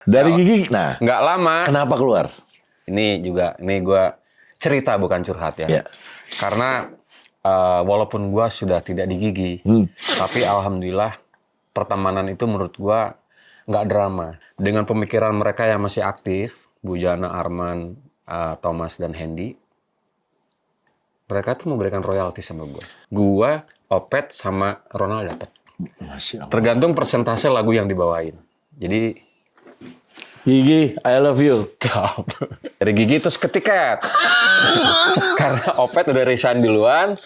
Dari Gigi, nah Nggak lama. kenapa keluar? Ini gue cerita bukan curhat ya. Ya. Karena walaupun gue sudah tidak di Gigi, tapi alhamdulillah pertemanan itu menurut gue nggak drama. Dengan pemikiran mereka yang masih aktif, Bujana, Arman, Thomas, dan Hendy, mereka tuh memberikan royalti sama gue. Gue, Opet, sama Ronald dapat. Masya Allah. Tergantung persentase lagu yang dibawain. Jadi Gigi, I love you. dari Gigi terus ke Tiket. Karena Opet udah resign duluan.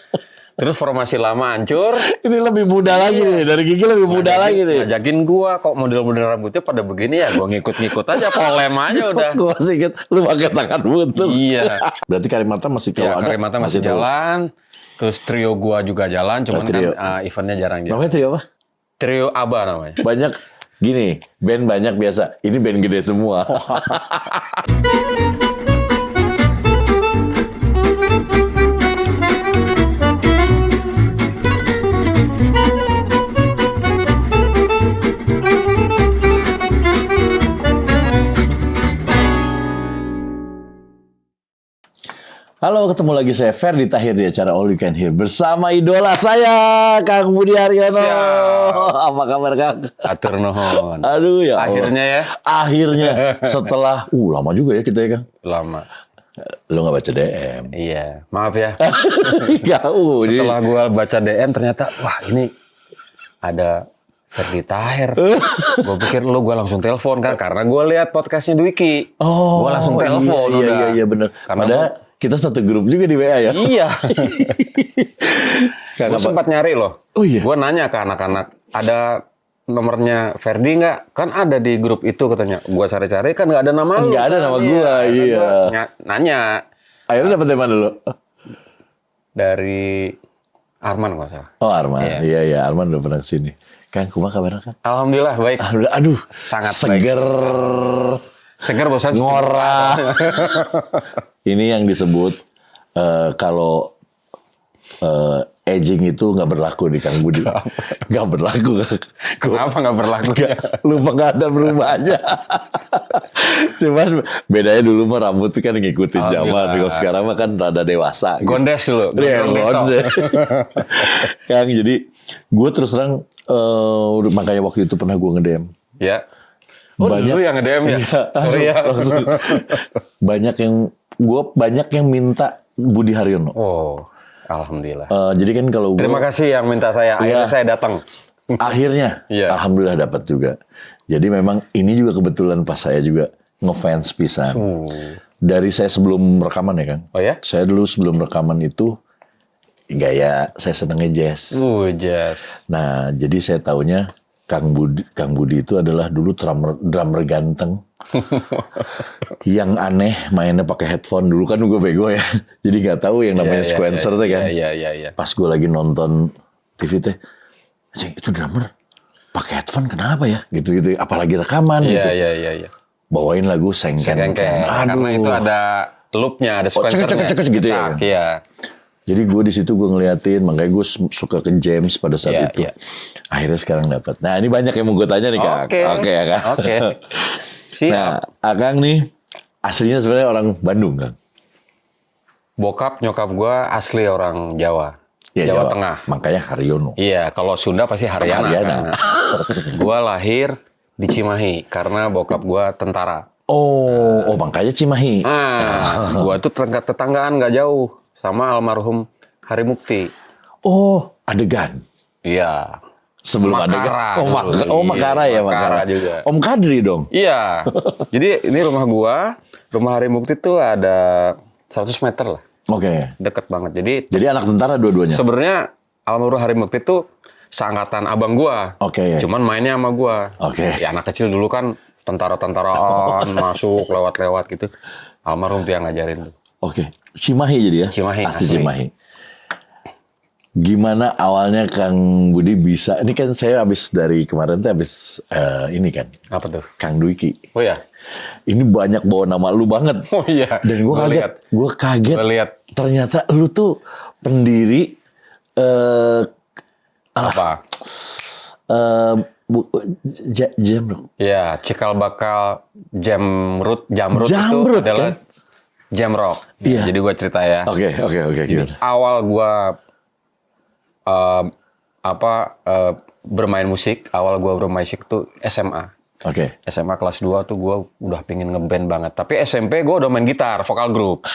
Terus formasi lama hancur. Ini lebih muda lagi nih, dari Gigi lebih muda lagi nih. Ngajakin gua kok model-model rambutnya pada begini ya, gua ngikut-ngikut aja, polem aja udah. Gue masih inget, lu pakai tangan buntung. Iya. Berarti Karimata masih Ya, kalau ada Karimata masih terus. jalan. Terus trio gua juga jalan, cuman trio. kan eventnya jarang jalan. Namanya trio apa? Trio ABBA namanya. Banyak gini, band banyak biasa. Ini band gede semua. Halo, ketemu lagi saya Ferdi Tahir di acara All You Can Hear bersama idola saya, Kang Budi Haryono. Siap. Apa kabar, Kang? Atur nuhun. Aduh ya Allah. Akhirnya ya. Akhirnya setelah lama juga ya kita ya, Kang. Lama. Lu nggak baca DM. Iya, maaf ya. Jauh. Setelah gua baca DM ternyata, wah ini ada Ferdi Tahir. Gue pikir gue langsung telepon kan, karena gue lihat podcastnya Dwiki. Gue langsung telepon. Iya benar. Karena Padahal kita satu grup juga di WA ya. Iya. Gue sempat nyari loh. Oh iya. Gue nanya ke anak-anak, ada nomornya Ferdi nggak? Kan ada di grup itu katanya. Gue cari-cari kan nggak ada nama lu. Nggak ada nama gua, iya. Gua nanya Akhirnya dapet dari mana dulu? dari Arman nggak salah. Oh Arman, Iya. iya Arman udah pernah kesini. Kang, kumaha kabarnya Kang? Alhamdulillah baik. Aduh, Sangat seger. Seger bosan. Ngorah. Ini yang disebut kalau aging itu nggak berlaku di Kang Budi. Nggak berlaku. Kenapa nggak berlaku? Lupa nggak ada perubahannya. Cuman bedanya dulu mah rambut tuh kan ngikutin zaman. Kalau sekarang mah kan rada dewasa. Gitu. Gondes dulu. Iya, gondes. Kang, jadi gue terus terang makanya waktu itu pernah gue nge-DM. Ya. Oh, dulu yang nge-DM ya? Iya, Sorry ya. langsung. Banyak yang minta Budi Haryono. Oh, alhamdulillah. Jadi kan kalau gue Terima kasih yang minta saya. Akhirnya saya datang. akhirnya Iya. alhamdulillah dapat juga. Jadi memang ini juga kebetulan pas saya juga ngefans pisan. Dari saya sebelum rekaman ya Kang. Oh ya? Saya dulu sebelum rekaman itu gaya saya senengnya jazz. Jazz. Nah, jadi saya taunya Kang Budi itu adalah dulu drummer ganteng. Yang aneh mainnya pakai headphone. Dulu kan gue bego ya. Jadi nggak tahu yang namanya sequencer tuh kan. Iya. Pas gue lagi nonton TV teh, "Anjing, itu drummer pakai headphone kenapa ya?" Gitu-gitu. Apalagi rekaman gitu. Iya. Bawain lagu sengken. Karena itu ada loopnya, ada sequencernya. cek gitu ya. Iya. Jadi gue di situ gue ngeliatin, makanya gue suka ke James pada saat Iya, itu. iya. Akhirnya sekarang dapat. Nah ini banyak yang mau gue tanya nih Kang. Oke ya Kang. Oke. Siap. Nah, Akang nih aslinya sebenarnya orang Bandung Kang. Bokap nyokap gue asli orang Jawa. Ya, Jawa Tengah. Makanya Haryono. Iya, kalau Sunda pasti Haryana. Gue lahir di Cimahi karena bokap gue tentara. Oh makanya Cimahi. Gue tuh tetanggaan nggak jauh sama almarhum Hari Mukti. Oh, adegan. Iya. Sebelum Makara adegan. dulu. Makara ya, Makara juga. Om Kadri dong. Iya. Jadi ini rumah gua, rumah Hari Mukti tuh ada 100 meter lah. Oke. Deket banget. Jadi anak tentara dua-duanya. Sebenarnya almarhum Hari Mukti tuh seangkatan abang gua. Oke. Cuman mainnya sama gua. Oke. Ya anak kecil dulu kan tentara-tentaraan masuk lewat-lewat gitu. Almarhum tuh yang ngajarin tuh. Oke. Cimahi jadi ya? Cimahi, Asli asli. Cimahi. Gimana awalnya Kang Budi bisa, ini kan saya habis dari kemarin tuh habis ini kan. Apa tuh? Kang Dwiki. Oh ya. Ini banyak bawa nama lu banget. Oh iya. Dan gue kaget. Gue kaget. Gua lihat. Ternyata lu tuh pendiri Apa? Jamrut. Ya, cikal bakal jamrut Jamrut, itu adalah kan? Jamrock. Iya. Jadi gue cerita ya. Oke. Gimana? Awal gue bermain musik tuh SMA. Oke. SMA kelas 2 tuh gue udah pengen ngeband banget. Tapi SMP gue udah main gitar, vokal grup.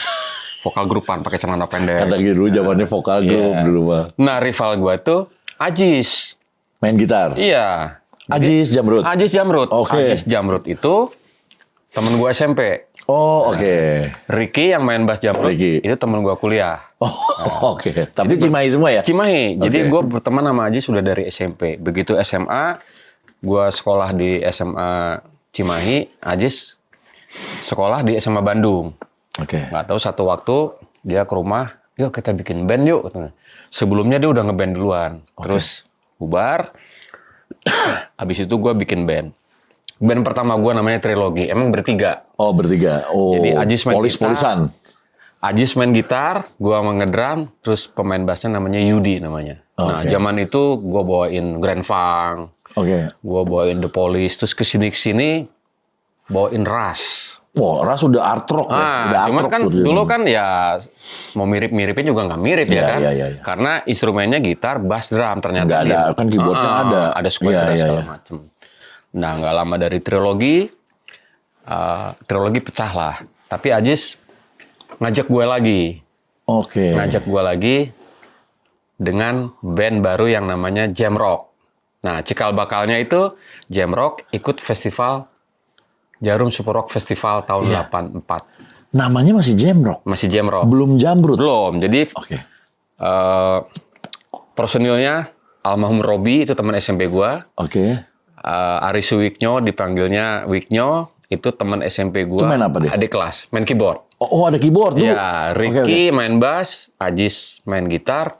Vokal grupan pakai celana pendek. Kadang dulu zamannya vokal grup dulu mah. Nah, rival gue tuh Ajis. Main gitar. Iya. Ajis Jamrut. Ajis Jamrut. Oke. Ajis Jamrut itu temen gue SMP. Oh, oke. Ricky yang main bass Jamrut Ricky. itu temen gue kuliah. Oh, oke. Tapi Cimahi semua ya? Cimahi. Jadi Oke. gue berteman sama Ajis sudah dari SMP. Begitu SMA, gue sekolah di SMA Cimahi, Ajis sekolah di SMA Bandung. Oke. Nggak tahu satu waktu dia ke rumah, yuk kita bikin band yuk. Katanya. Sebelumnya dia udah ngeband duluan. Terus bubar. Habis itu gue bikin band. Band pertama gue namanya Trilogi. Emang bertiga. Oh, bertiga. Oh, Jadi Ajis main polis-polisan. Ajis main gitar, gue ngedrum, terus pemain bassnya namanya Yudi namanya. Nah, Oke. zaman itu gue bawain Grand Funk, Oke. gue bawain The Police, terus kesini bawain Rush. Wah, Ras udah art rock ya. Udah art Cuman rock kan tuh. dulu kan ya mau mirip-miripin juga nggak mirip ya kan? Iya. Karena instrumennya gitar, bass, drum ternyata. Nggak ada, kan keyboardnya ada. Ada square Iya, iya, segala iya. macem. Nah, nggak lama dari Trilogi pecah lah. Tapi Ajis ngajak gue lagi. Oke. Ngajak gue lagi dengan band baru yang namanya Jamrock. Nah, cikal bakalnya itu Jamrock ikut festival Jarum Super Rock Festival tahun 84. Namanya masih Jamrock. Masih Jamrock. Belum Jamrut. Belum. Jadi Oke. personilnya almarhum Robi itu teman SMP gua. Oke. Ari Suwiknyo dipanggilnya Wiknyo itu teman SMP gua. Itu main apa dia? Adik kelas, main keyboard. Oh, ada keyboard dulu. Iya, Ricky main bass, Ajis main gitar,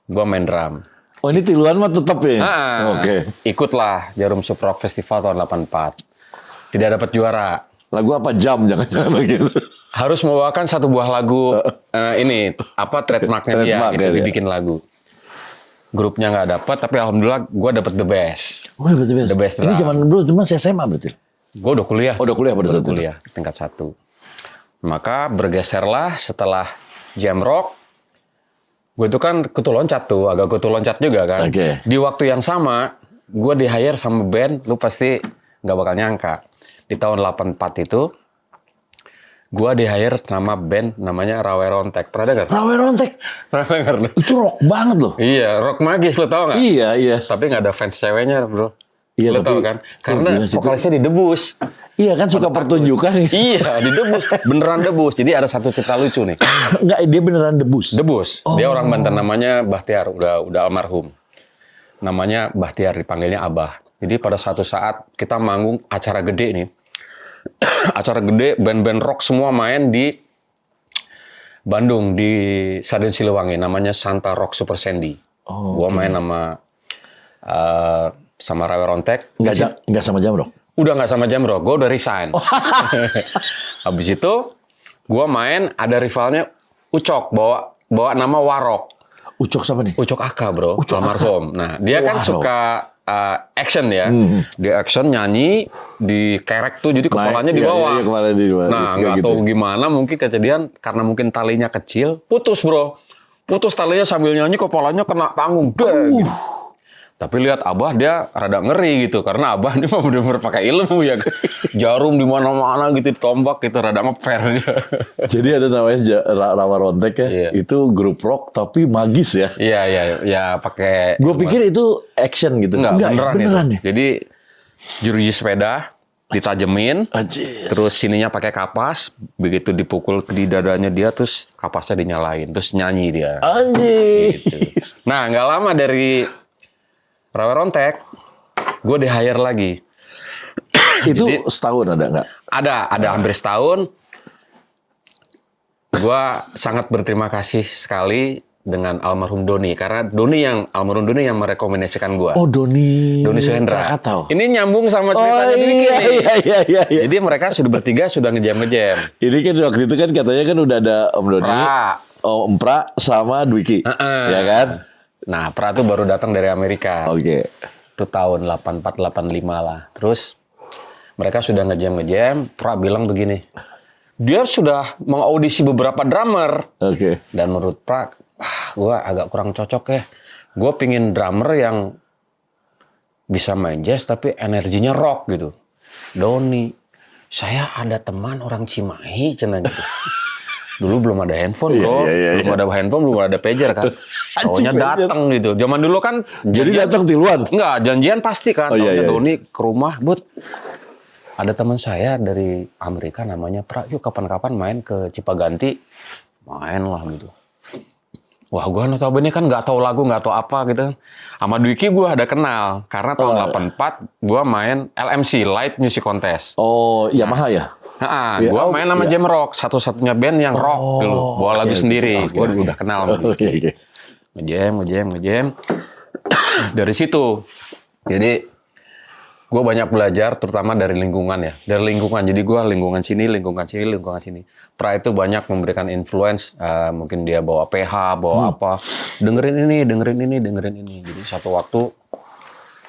gua main drum. Oh, ini tiluan mah tetap ya? Oke. Ikutlah Jarum Super Rock Festival tahun 84. Tidak dapat juara. Lagu apa? Jam, jangan-jangan gitu. Harus membawakan satu buah lagu trademarknya dia Trademark gitu, ya, dibikin lagu. Grupnya nggak dapat, tapi alhamdulillah gue dapet the best. Oh, the best. Ini drum. zaman dulu cuma SMA berarti. Gue udah kuliah. Oh, udah kuliah pada saat itu. Kuliah tingkat 1. Maka bergeserlah setelah Jamrock. Gue itu kan kutu loncat tuh, agak kutu loncat juga kan. Oke. Di waktu yang sama, gue di hire sama band, lu pasti nggak bakal nyangka. Di tahun 84 itu, gue di hire nama band namanya Rawe Rontek. Pernah dengar? Rawe Rontek. Pernah dengar? Itu rock banget loh. Iya, rock magis lo tau nggak? Iya. Tapi nggak ada fans ceweknya bro. Iya, lo tapi- tau kan? Karena gila sih itu. vokalisnya didebus. Iya kan suka pertunjukan. Iya, didebus. Beneran debus. Jadi ada satu cerita lucu nih. Enggak, dia beneran debus. Debus. Dia orang Banten, namanya Bahtiar. Udah almarhum. Namanya Bahtiar, dipanggilnya Abah. Jadi pada suatu saat kita manggung acara gede nih. Acara gede, band-band rock semua main di Bandung, di Stadion Siliwangi. Namanya Santa Rock Super Sandy. Gua main sama Rawe Rontek. Enggak sama Jamrock. Udah nggak sama Jamrock, gue udah resign. Habis itu, gue main, ada rivalnya Ucok, bawa nama Warok. Ucok siapa nih? Ucok Aka bro, Ucok almarhum. Nah, dia kan Warok. suka action ya. Dia action, nyanyi, di kerek tuh, jadi kepalanya di bawah. Iya, kepala di bawah. Nah, Suka nggak gitu. tahu gimana, mungkin kejadian, karena mungkin talinya kecil, putus bro. Putus talinya sambil nyanyi, kepalanya kena panggung. Deh, gitu. Tapi lihat Abah dia rada ngeri gitu karena Abah ini mah bener-bener pakai ilmu ya. Jarum di mana-mana gitu ditombak gitu rada ngeper dia. Jadi ada namanya Rawa Rontek ya. Iya. Itu grup rock tapi magis ya. Iya pakai Gue pikir itu action gitu. enggak beneran itu. ya. Jadi jeruji sepeda ditajemin, Anjir. terus sininya pakai kapas, begitu dipukul di dadanya dia terus kapasnya dinyalain, terus nyanyi dia. Anjir. Nah, nggak lama dari Rawe Rontek, gue di-hire lagi. Itu Jadi- setahun ada nggak? Ada hampir setahun. Gue sangat berterima kasih sekali dengan almarhum Doni, karena almarhum Doni yang merekomendasikan gue. Oh, Doni Suhendra. Krakatau. Ini nyambung sama Oh ceritanya Dwiki nih. iya. Jadi mereka sudah bertiga sudah ngejam-ngejam. Ini kan waktu itu kan katanya kan udah ada Om Doni, Pra. Om Pra sama Dwiki, Heeh. ya kan? Nah, Pra tuh baru datang dari Amerika. Oke. itu tahun 84 85 lah. Terus mereka sudah ngejam, Pra bilang begini. Dia sudah mengaudisi beberapa drummer. Oke. Dan menurut Pra, gue agak kurang cocok ya. Gue pingin drummer yang bisa main jazz tapi energinya rock gitu. Doni, saya ada teman orang Cimahi, cenah gitu. Dulu belum ada handphone bro, belum ada handphone, belum ada pager kan. Taunya datang gitu. Zaman dulu kan Jadi datang tiluan? Enggak, janjian pasti kan. Iya. Doni ke rumah, Bud. Ada teman saya dari Amerika namanya Pra, yuk kapan-kapan main ke Cipaganti. Main lah gitu. Wah, gue notabene kan nggak tahu lagu, nggak tahu apa gitu. Sama Dwiki gue ada kenal. Karena tahun 84 gue main LMC, Light Music Contest. Oh, Yamaha ya? Gue main sama Jam Rock, satu-satunya band yang rock dulu, bawa lagu sendiri. Gue udah kenal sama Dwiki. Ngejam. Dari situ, jadi gue banyak belajar, terutama dari lingkungan ya. Dari lingkungan, jadi gue lingkungan sini. Pra itu banyak memberikan influence, mungkin dia bawa PH, bawa apa. Dengerin ini. Jadi satu waktu,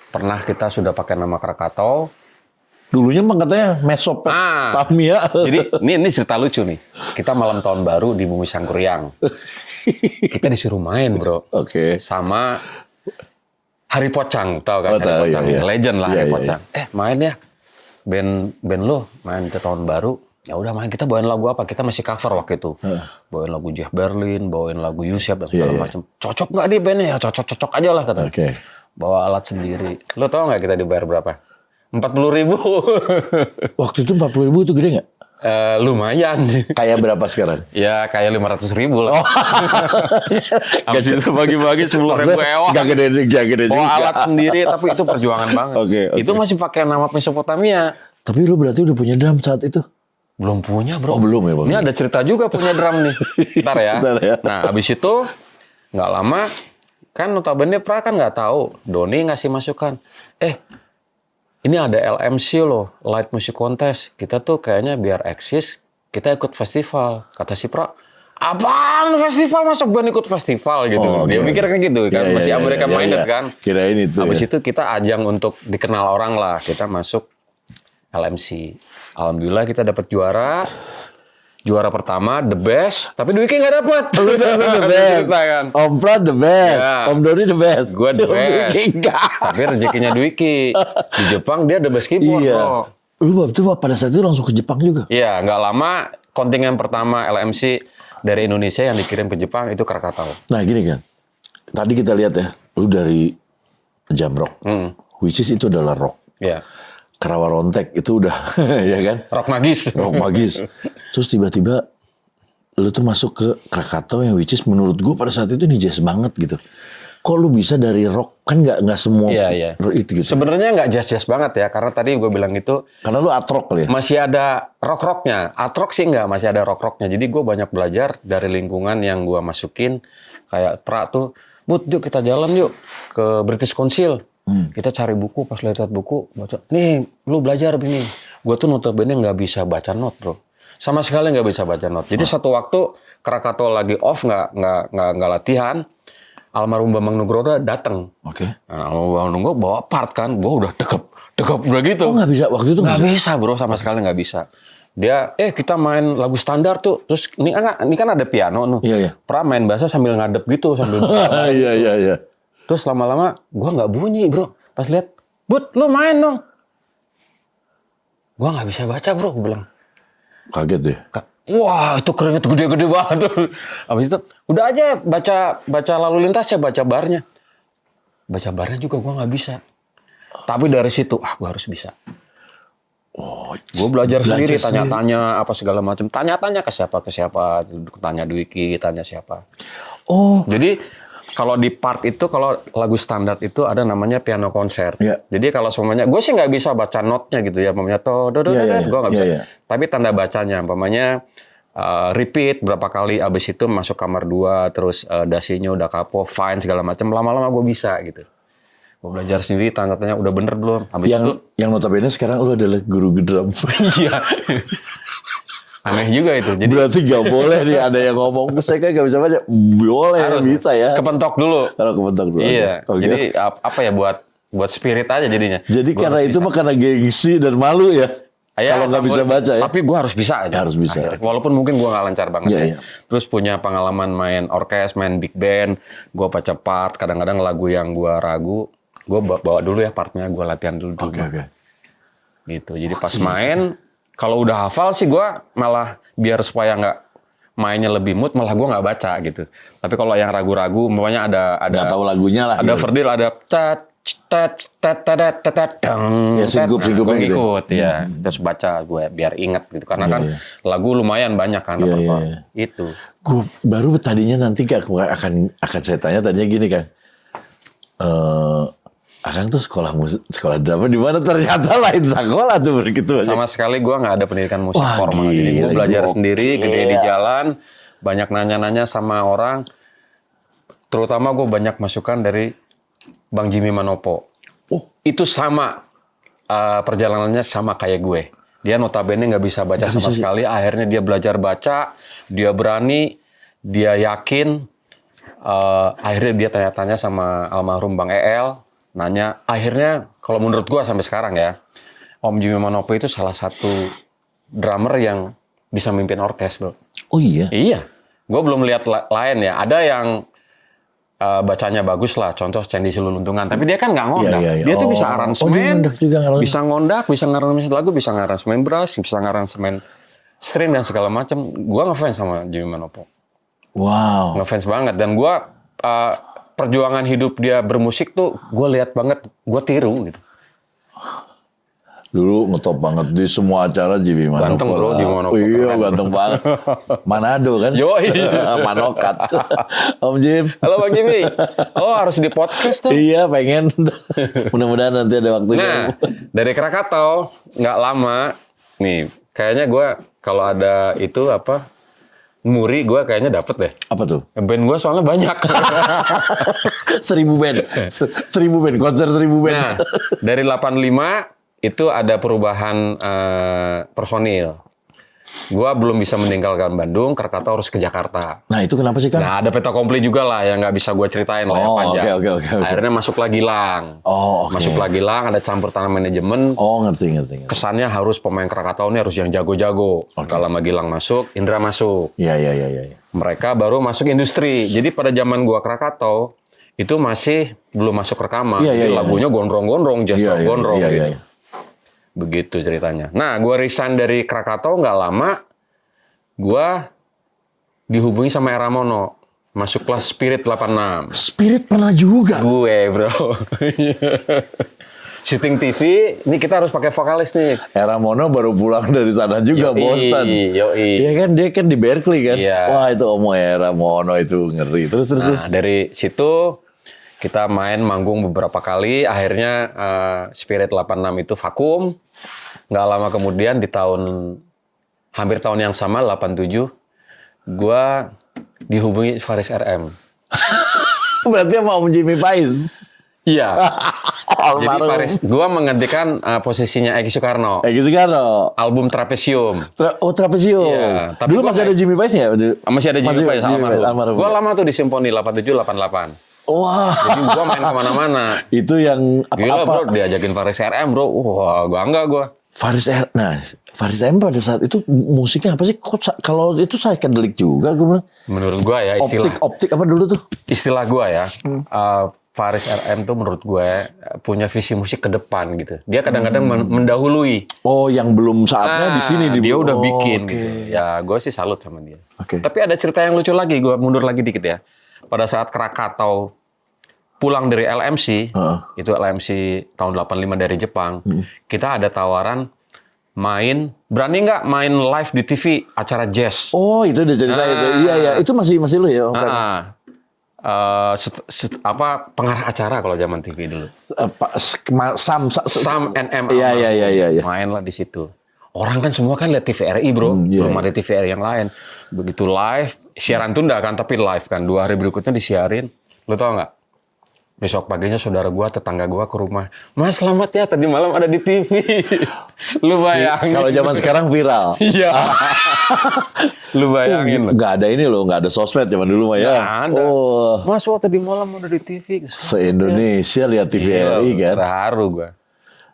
pernah kita sudah pakai nama Krakatau. Dulunya emang katanya Mesopotamia. Jadi ini cerita lucu nih. Kita malam tahun baru di Bumi Sangkuriang. Kita disuruh main bro. Oke. Sama Hari Pocang, tahu kan? Hari Pocang, iya. legend lah Hari Iya. Pocang. Main ya, band lo main ke tahun baru. Ya udah main, kita bawain lagu apa? Kita masih cover waktu itu. Bawain lagu Jeff Berlin, bawain lagu Yusef dan segala macam. Cocok nggak nih bandnya? Ya cocok aja lah katanya. Oke. Bawa alat sendiri. Lo tau nggak kita dibayar berapa? 40.000. Waktu itu 40.000 itu gede nggak? Lumayan. Kayak berapa sekarang? Ya kayak 500.000 lah. Habis itu bagi-bagi 10.000 ewa. Gak gede Bawa juga. alat sendiri, tapi itu perjuangan banget. Oke. Itu masih pakai nama Mesopotamia. Tapi lu berarti udah punya drum saat itu? Belum punya bro. Oh belum ya Bang? Ini ada cerita juga punya drum nih. Ntar ya. Nah habis itu nggak lama kan notabene Pra kan nggak tahu. Doni ngasih masukan. Ini ada LMC loh, Light Music Contest. Kita tuh kayaknya biar eksis, kita ikut festival. Kata si Pra, apaan festival? Masa band ikut festival gitu. Dia pikir kan gitu kan, masih American minded kan. Kirain itu. Habis itu kita ajang untuk dikenal orang lah. Kita masuk LMC. Alhamdulillah kita dapat juara. Juara pertama, the best. Tapi Dwiki nggak dapet. Lu the best. Kan? Om Pra the best. Ya. Om Doni the best. Gue the best. Dwiki enggak. Tapi rezekinya Dwiki. Di Jepang dia the best keyboard bro. Lu waktu itu pada saat itu langsung ke Jepang juga? Iya, nggak lama kontingen pertama LMC dari Indonesia yang dikirim ke Jepang itu Krakatau. Nah gini kan, tadi kita lihat ya, lu dari Jam Rock, which is itu adalah rock. Iya. Karawarontek itu udah, ya kan? Rock magis. Rock magis. Terus tiba-tiba lu tuh masuk ke Krakatau yang which is menurut gue pada saat itu nih jazz banget gitu. Kok lu bisa dari rock, kan nggak semua itu gitu. Sebenarnya nggak jazz banget ya, karena tadi gue bilang itu Karena lu art rock kali ya? masih ada rock-rocknya. Art rock sih nggak, masih ada rock-rocknya. Jadi gue banyak belajar dari lingkungan yang gue masukin. Kayak Pra tuh, Bud, yuk kita jalan yuk ke British Council. Kita cari buku, pas lihat buku, baca, nih lu belajar begini. Gue tuh notabene nggak bisa baca not bro. Sama sekali nggak bisa baca not. Jadi satu waktu Krakatau lagi off, nggak latihan. Almarhum Bambang Nugroho datang. Oke. Nah, Almarhum Bambang Nugroho bawa part kan. Gue udah dekep udah gitu. Oh nggak bisa, waktu itu Nggak bisa bro, sama sekali nggak bisa. Dia, kita main lagu standar tuh. Terus ini kan ada piano tuh. Iya. Pra main bass sambil ngadep gitu. Sambil Iya. Terus lama-lama gue nggak bunyi bro. Pas lihat, Bud, lu main dong. Gue nggak bisa baca bro, gue bilang. Kaget deh. Wah, itu kerennya tuh gede-gede banget tuh. Habis itu, udah aja baca lalu lintas ya, baca barnya. Baca barnya juga gue nggak bisa. Tapi dari situ, gue harus bisa. Gue belajar sendiri, tanya-tanya apa segala macam. Tanya-tanya ke siapa. Tanya Dwiki, tanya siapa. Oh. Jadi kalau di part itu, kalau lagu standar itu ada namanya piano konser. Yeah. Jadi kalau semuanya, gue sih nggak bisa baca notnya gitu ya, umpamanya gue nggak bisa. Tapi tanda bacanya, umpamanya repeat berapa kali, abis itu masuk kamar 2, terus dasinya udah kapo, fine segala macam. Lama-lama gue bisa gitu. Gue belajar sendiri, tanda-tanya udah bener belum. Abis itu, yang notabene sekarang lu adalah guru drum. iya. Aneh juga itu. Jadi Berarti gak boleh nih ada yang ngomong, saya kan gak bisa baca. Boleh, harus bisa ya. kepentok dulu. Kalau kepentok dulu. Iya. Okay. Jadi apa ya, buat buat spirit aja jadinya. Jadi Gua karena harus itu bisa. mah karena gengsi dan malu ya. Ya, Kalau nggak bisa campur. baca ya. Tapi gue harus bisa aja. Harus bisa. Akhirnya. Walaupun mungkin gue nggak lancar banget Iya, ya. iya. Terus punya pengalaman main orkes, main big band. Gue baca part. Kadang-kadang lagu yang gue ragu, gue bawa dulu ya partnya. Gue latihan dulu. Oke. Gitu. Jadi pas main, kalau udah hafal sih gue malah biar supaya nggak mainnya lebih mood, malah gue nggak baca gitu. Tapi kalau yang ragu-ragu, umpamanya ada Nggak tahu lagunya lah. ada gitu. Ferdil, ada Ya, singkup-singkupnya gue gitu. ikut ya, terus baca gue biar ingat gitu, karena kan iya. lagu lumayan banyak kan Iya, repertoire. iya. Itu Gue baru tadinya nanti aku akan saya tanya tadinya gini Kang. Akang tuh sekolah drama di mana? Ternyata lain sekolah tuh begitu aja. sama sekali gue nggak ada pendidikan musik Wah, formal, jadi gue gila, belajar gokil. sendiri, gede di jalan, banyak nanya-nanya sama orang, terutama gue banyak masukan dari Bang Jimmy Manopo. Oh. Itu sama perjalanannya sama kayak gue. Dia notabene nggak bisa baca sama sekali. Akhirnya dia belajar baca. Dia berani. Dia yakin. Akhirnya dia tanya-tanya sama almarhum Bang EL. Nanya. Akhirnya kalau menurut gue sampai sekarang ya. Om Jimmy Manopo itu salah satu drummer yang bisa mimpin orkes, bro. Oh iya. Iya. Gue belum lihat lain ya. Ada yang bacanya bagus lah, contoh Cendi Siluluntungan. Tapi dia kan nggak ngondak. Iya, iya. Dia tuh Oh. bisa Oh, dia aransemen, ngondak juga ngaransemen. bisa ngondak, bisa ngaransemen lagu, bisa ngaransemen brass, bisa ngaransemen string dan segala macam. Gua ngefans sama Jimmy Manopo, Wow. ngefans banget. Dan gua perjuangan hidup dia bermusik tuh, gua lihat banget, gua tiru gitu. Dulu ngetop banget di semua acara Jimmy Manopo. Ganteng, bro, lah. Jimmy Manopo. Oh, iya, Keren. ganteng banget. Manado kan? Yoi. Manokat. Om Jim. Halo Bang Jimmy. Oh, harus di podcast tuh. Iya, pengen. Mudah-mudahan nanti ada waktunya. Nah, dari Krakatau nggak lama, nih kayaknya gue kalau ada itu apa muri gue kayaknya dapet deh. Apa tuh? Band gue soalnya banyak. 1000 band. 1000 band. Konser 1000 band. Nah, dari 85 itu ada perubahan personil. Gue belum bisa meninggalkan Bandung, Krakatau harus ke Jakarta. Nah, itu kenapa sih Kang? Nah, ada peta kompli juga lah yang nggak bisa gue ceritain lah yang Oh, panjang. oke. Akhirnya masuklah Gilang. Oh, oke. Masuklah Gilang, ada campur tangan manajemen. Oh, ngerti. Kesannya harus pemain Krakatau ini harus yang jago-jago. Kalau sama Gilang masuk, Indra masuk. Iya. Mereka baru masuk industri. Jadi pada zaman gua Krakatau itu masih belum masuk rekaman. Iya, Jadi lagunya gondrong-gondrong, jazz Iya, gondrong iya, gitu. iya. Begitu ceritanya. Nah, gua resign dari Krakatau nggak lama, gua dihubungi sama Era Mono. Masuk kelas Spirit 86. Spirit pernah juga. Gue, bro. Syuting TV, ini kita harus pakai vokalis nih. Era Mono baru pulang dari sana juga, Boston. Yoi. Iya kan, dia kan di Berkeley kan. Iya. Wah, itu Omo Era Mono itu ngeri. Terus. Nah, dari situ kita main manggung beberapa kali. Akhirnya Spirit 86 itu vakum. Nggak lama kemudian di hampir tahun yang sama, 87, gua dihubungi Faris RM. Berarti sama Om Jimmy Pais. Iya. Jadi Almarhum. Faris, gua menggantikan posisinya Egy Soekarno. Egy Soekarno. Album Trapesium. Trapezio. Iya, tapi Dulu gua masih ada Jimmy Pais ya? Masih ada Jimmy Pais, almarhum. Gua ya? lama tuh di Simponi 87-88. Wah, Jadi gua main kemana-mana. itu yang Gila apa-apa. bro, diajakin Faris RM bro. Wah, bangga gua. Faris RM pada saat itu musiknya apa sih? Kok kalau itu psychedelic juga gue bilang. Menurut gua ya Optik apa dulu tuh? istilah gua ya. Faris RM tuh menurut gue punya visi musik ke depan gitu. Dia kadang-kadang mendahului. Oh, yang belum saatnya di sini Dia udah Oh, bikin oke. gitu. Ya, gue sih salut sama dia. Oke. Tapi ada cerita yang lucu lagi, gue mundur lagi dikit ya. Pada saat Krakatau pulang dari LMC, itu LMC tahun 85 dari Jepang, kita ada tawaran berani nggak main live di TV acara jazz? Oh, itu udah cerita itu. Iya, itu masih lu ya. Om Kang? Pengarah acara kalau zaman TV dulu. Sam NM. Iya. Main lah di situ. Orang kan semua kan lihat TVRI bro, Iya, belum ada TVRI yang lain. Begitu live, siaran tunda kan, tapi live kan. 2 hari berikutnya disiarin. Lo tau nggak? Besok paginya saudara gua, tetangga gua ke rumah. Mas, selamat ya, tadi malam ada di TV. Lu bayangin. Kalau zaman sekarang viral. Iya. Lu bayangin. Nggak ada ini loh, nggak ada sosmed zaman dulu mah ya. Nggak ada. Oh, Mas, wah tadi malam ada di TV. se-Indonesia lihat TVRI kan. Terharu gua.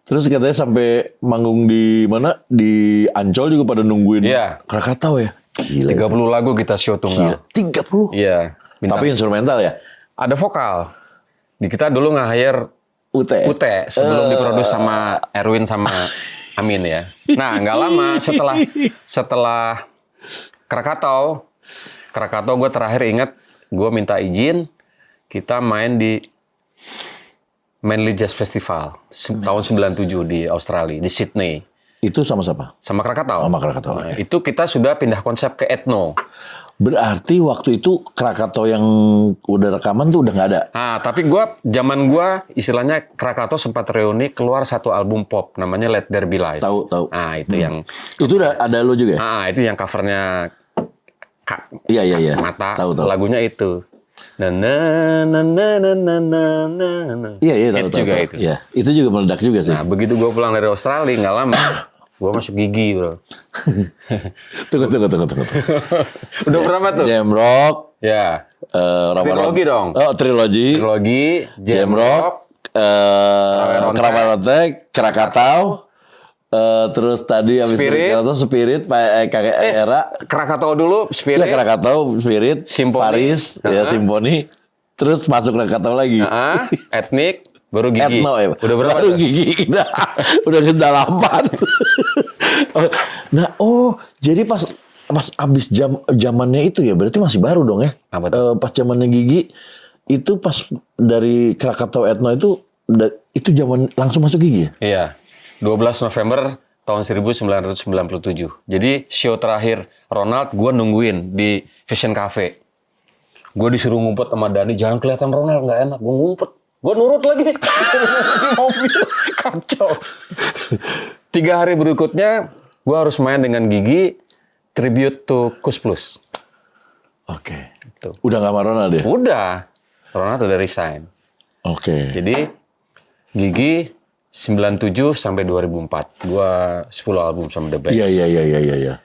Terus katanya sampai manggung di mana? Di Ancol juga pada nungguin Iya. Krakatau ya. Gila. 30 lagu kita show Gila, tunggal. 30. Iya. Tapi instrumental ya? Ada vokal. Di kita dulu nge-hire UT. sebelum diproduksi sama Erwin sama Amin ya. Nah, nggak lama setelah Krakatau gue terakhir ingat gue minta izin kita main di Manly Jazz Festival tahun 97 di Australia, di Sydney. Itu sama siapa? Sama Krakatau. Sama Krakatau. Nah, itu kita sudah pindah konsep ke etno. Berarti waktu itu Krakatau yang udah rekaman tuh udah nggak ada? Nah, tapi zaman istilahnya Krakatau sempat reuni keluar satu album pop namanya Let There Be Light. Tahu. Nah, itu yang Itu udah ada lo juga ya? itu yang covernya Iya. Mata. Tahu. Lagunya itu. Na na na na na na na na. Iya, tahu. Juga tahu. itu. Iya, itu juga meledak juga sih. Nah, begitu gue pulang dari Australia nggak lama, gue masuk Gigi, bro. Tunggu. Udah berapa tuh? Jamrock, Ya. Trilogi dong. Oh, trilogi. Jamrock, Kramarotek, Krakatau, terus tadi habis Spirit. Krakatau Spirit, kakek Era. Krakatau dulu, Spirit. Ya, Krakatau, Spirit, Simponi. Faris, ya Simponi. Terus masuk Krakatau lagi. Etnik, baru Gigi. Etno ya. Udah berapa Baru tuh? Gigi. Udah kedalaman. Nah, jadi pas abis zamannya itu ya, berarti masih baru dong ya. Apa tuh? Pas zamannya Gigi itu pas dari Krakatau Etno itu zaman langsung masuk Gigi ya? Iya. 12 November tahun 1997. Jadi show terakhir Ronald gue nungguin di Fashion Cafe. Gue disuruh ngumpet sama Dani, jangan kelihatan Ronald, nggak enak. Gue ngumpet. Gue nurut lagi. Di mobil. Kacau. 3 hari berikutnya, gue harus main dengan Gigi, tribute to Kus Plus. Oke. Tuh. Udah nggak sama Ronald ya? Udah. Ronald udah resign. Oke. Jadi, Gigi 97 sampai 2004. Gua 10 album sama The Best. Iya.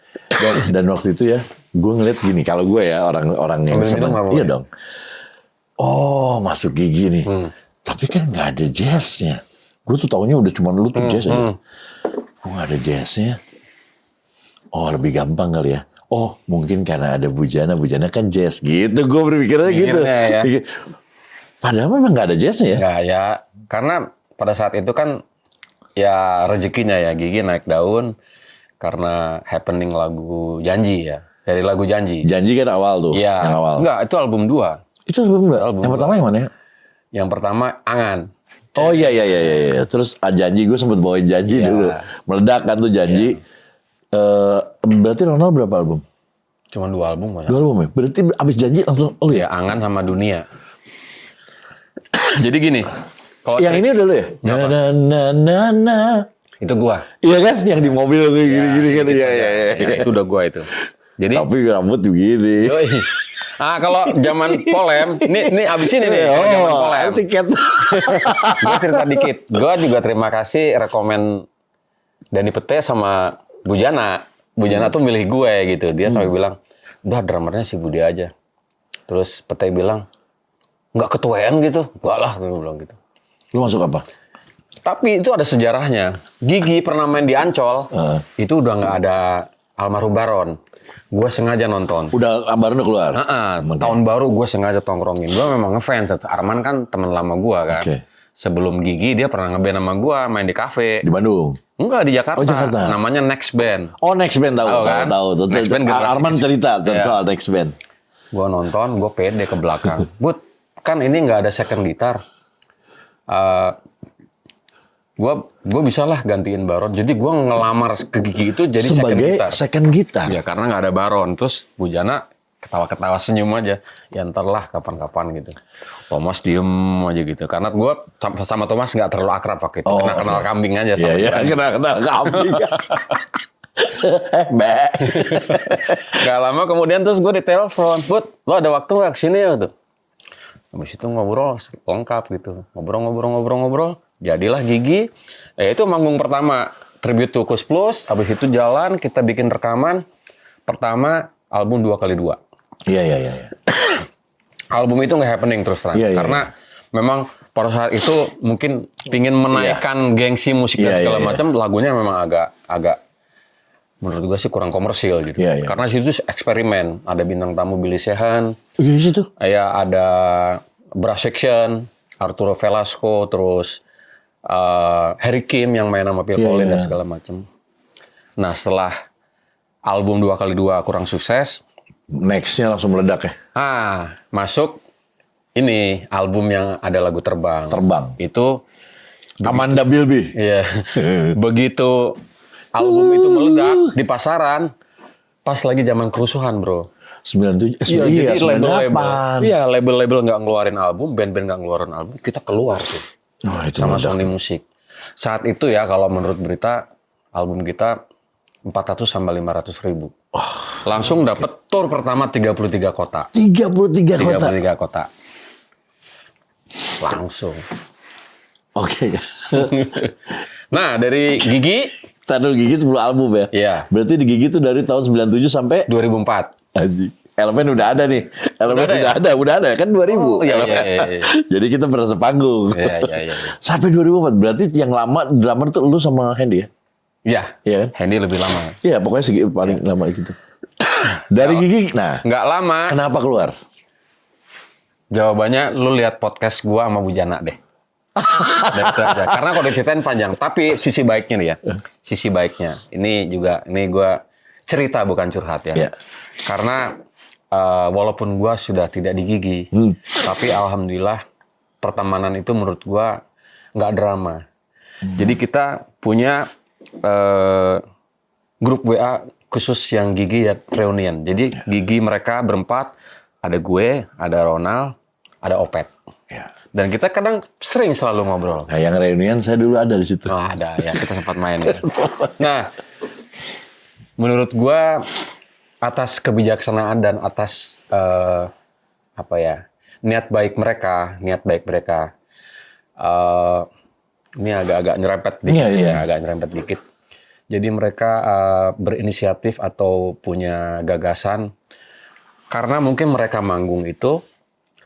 Dan waktu itu ya, gue ngeliat gini, kalau gue ya orang yang Ambil seneng, minum apa, iya Bang? dong. Oh, masuk Gigi nih. Tapi kan nggak ada jazznya. Gue tuh taunya udah cuma lu tuh jazz aja. Gue nggak ada jazznya. Oh, lebih gampang kali ya. Oh, mungkin karena ada Bujana kan jazz. Gitu, gue berpikirnya gitu. Mikirnya ya. Padahal memang nggak ada jazznya ya. Nggak ya, karena pada saat itu kan ya rezekinya ya Gigi naik daun karena happening lagu Janji ya. Dari lagu Janji. Janji kan awal tuh. Iya. Yang awal. Enggak, itu album 2. Itu album nggak? Album Yang pertama yang mana ya? Yang pertama Angan. Oh iya. Terus Janji, gue sempet bawain Janji Iya. dulu. Meledak kan tuh Janji. Berarti Ronald berapa album? Cuma 2 album banyak. 2 album ya? Berarti abis Janji langsung lu ya? Ya Angan sama Dunia. Jadi gini, kalau Yang ini udah lu ya? Na. itu gua. Iya kan? Yang di mobil tuh gini-gini kan? Iya. Ya, itu udah gua itu. Jadi Tapi rambut begini. yoi. Kalau zaman Polem, ini abis ini nih, kalau zaman Polem. Tiket. Gue cerita dikit. Gue juga terima kasih rekomen Dani Pete sama Bujana. Bujana tuh milih gue gitu. Dia sampai bilang, udah drummernya si Budi aja. Terus Pete bilang, nggak ketuaan gitu. Gua lah, gue bilang gitu. Lu masuk apa? Tapi itu ada sejarahnya. Gigi pernah main di Ancol, itu udah nggak ada almarhum Baron. Gue sengaja nonton. Udah baru keluar? Tahun baru gue sengaja tongkrongin. Gue memang ngefans. Arman kan teman lama gue kan. Oke. Sebelum Gigi dia pernah ngeband sama gue main di kafe. Di Bandung? Enggak, di Jakarta. Oh, Jakarta. Namanya Next Band. Oh, Next Band tahu. Next Band generasi Arman cerita Iya. soal Next Band. Gue nonton, gue pede ke belakang. But, kan ini nggak ada second gitar. Gue bisa lah gantiin Baron. Jadi gue ngelamar ke Gigi itu jadi Sebagai second gitar. Ya karena nggak ada Baron. Terus Bujana ketawa-ketawa senyum aja. Ya ntar lah kapan-kapan gitu. Thomas diem aja gitu. Karena gue sama Thomas nggak terlalu akrab waktu itu. Kenal kambing aja sama Iya, kenal kambing. Mbak. Gak lama kemudian terus gue ditelepon. Bud, lo ada waktu nggak kesini ya? Tuh. Habis itu ngobrol lengkap gitu. Ngobrol. Jadilah Gigi. Itu manggung pertama. Tribute to Kus Plus. Habis itu jalan, kita bikin rekaman. Pertama, album 2x2. Iya. Album itu nggak happening terus terang. Karena memang pada saat itu mungkin pingin menaikkan gengsi musik dan segala macam. Lagunya memang agak menurut gue sih kurang komersil gitu. Karena situ eksperimen. Ada bintang tamu Billy Sheehan. Iya situ. Ada Brass Section, Arturo Velasco, terus Harry Kim yang main sama Phil Collins dan segala macam. Nah setelah album 2x2 kurang sukses, next-nya langsung meledak ya? Masuk ini album yang ada lagu Terbang. Itu Amanda Bilby. Iya. Begitu album itu meledak di pasaran, pas lagi zaman kerusuhan, bro. 97, jadi 98. Label-label nggak ngeluarin album, band-band nggak ngeluarin album, kita keluar tuh. Itu sama meledak. Sony Music. Saat itu ya, kalau menurut berita, album kita 400 sampai 500 ribu. Langsung dapet tour pertama 33 kota. 33 kota. Langsung. Oke. Nah, dari Gigi. Tadi Gigi 10 album ya? Iya. Berarti di Gigi itu dari tahun 97 sampai? 2004. Anjing. Elemen udah ada nih. Udah ada kan 2000. Iya. Jadi kita pernah sepanggung. Iya. Sampai 2004. Berarti yang lama drummer tuh lu sama Hendy ya? Iya kan? Hendy lebih lama. Iya, pokoknya segi paling lama gitu. Dari Gigi, nggak lama. Kenapa keluar? Jawabannya lu lihat podcast gua sama Bujana deh. Dan itu aja. Karena kalau diceritain panjang, tapi sisi baiknya nih ya. Sisi baiknya. Ini gua cerita bukan curhat ya. Karena walaupun gua sudah tidak di Gigi, tapi alhamdulillah pertemanan itu menurut gua nggak drama. Jadi kita punya grup WA khusus yang Gigi ya reunion. Jadi Gigi mereka berempat, ada gue, ada Ronald, ada Opet. Dan kita kadang sering selalu ngobrol. Nah, yang reunion saya dulu ada di situ. Ada ya, kita sempat main ya. Nah, menurut gue atas kebijaksanaan dan atas niat baik mereka, ini agak nyerempet dikit agak nyerempet dikit. Jadi mereka berinisiatif atau punya gagasan karena mungkin mereka manggung itu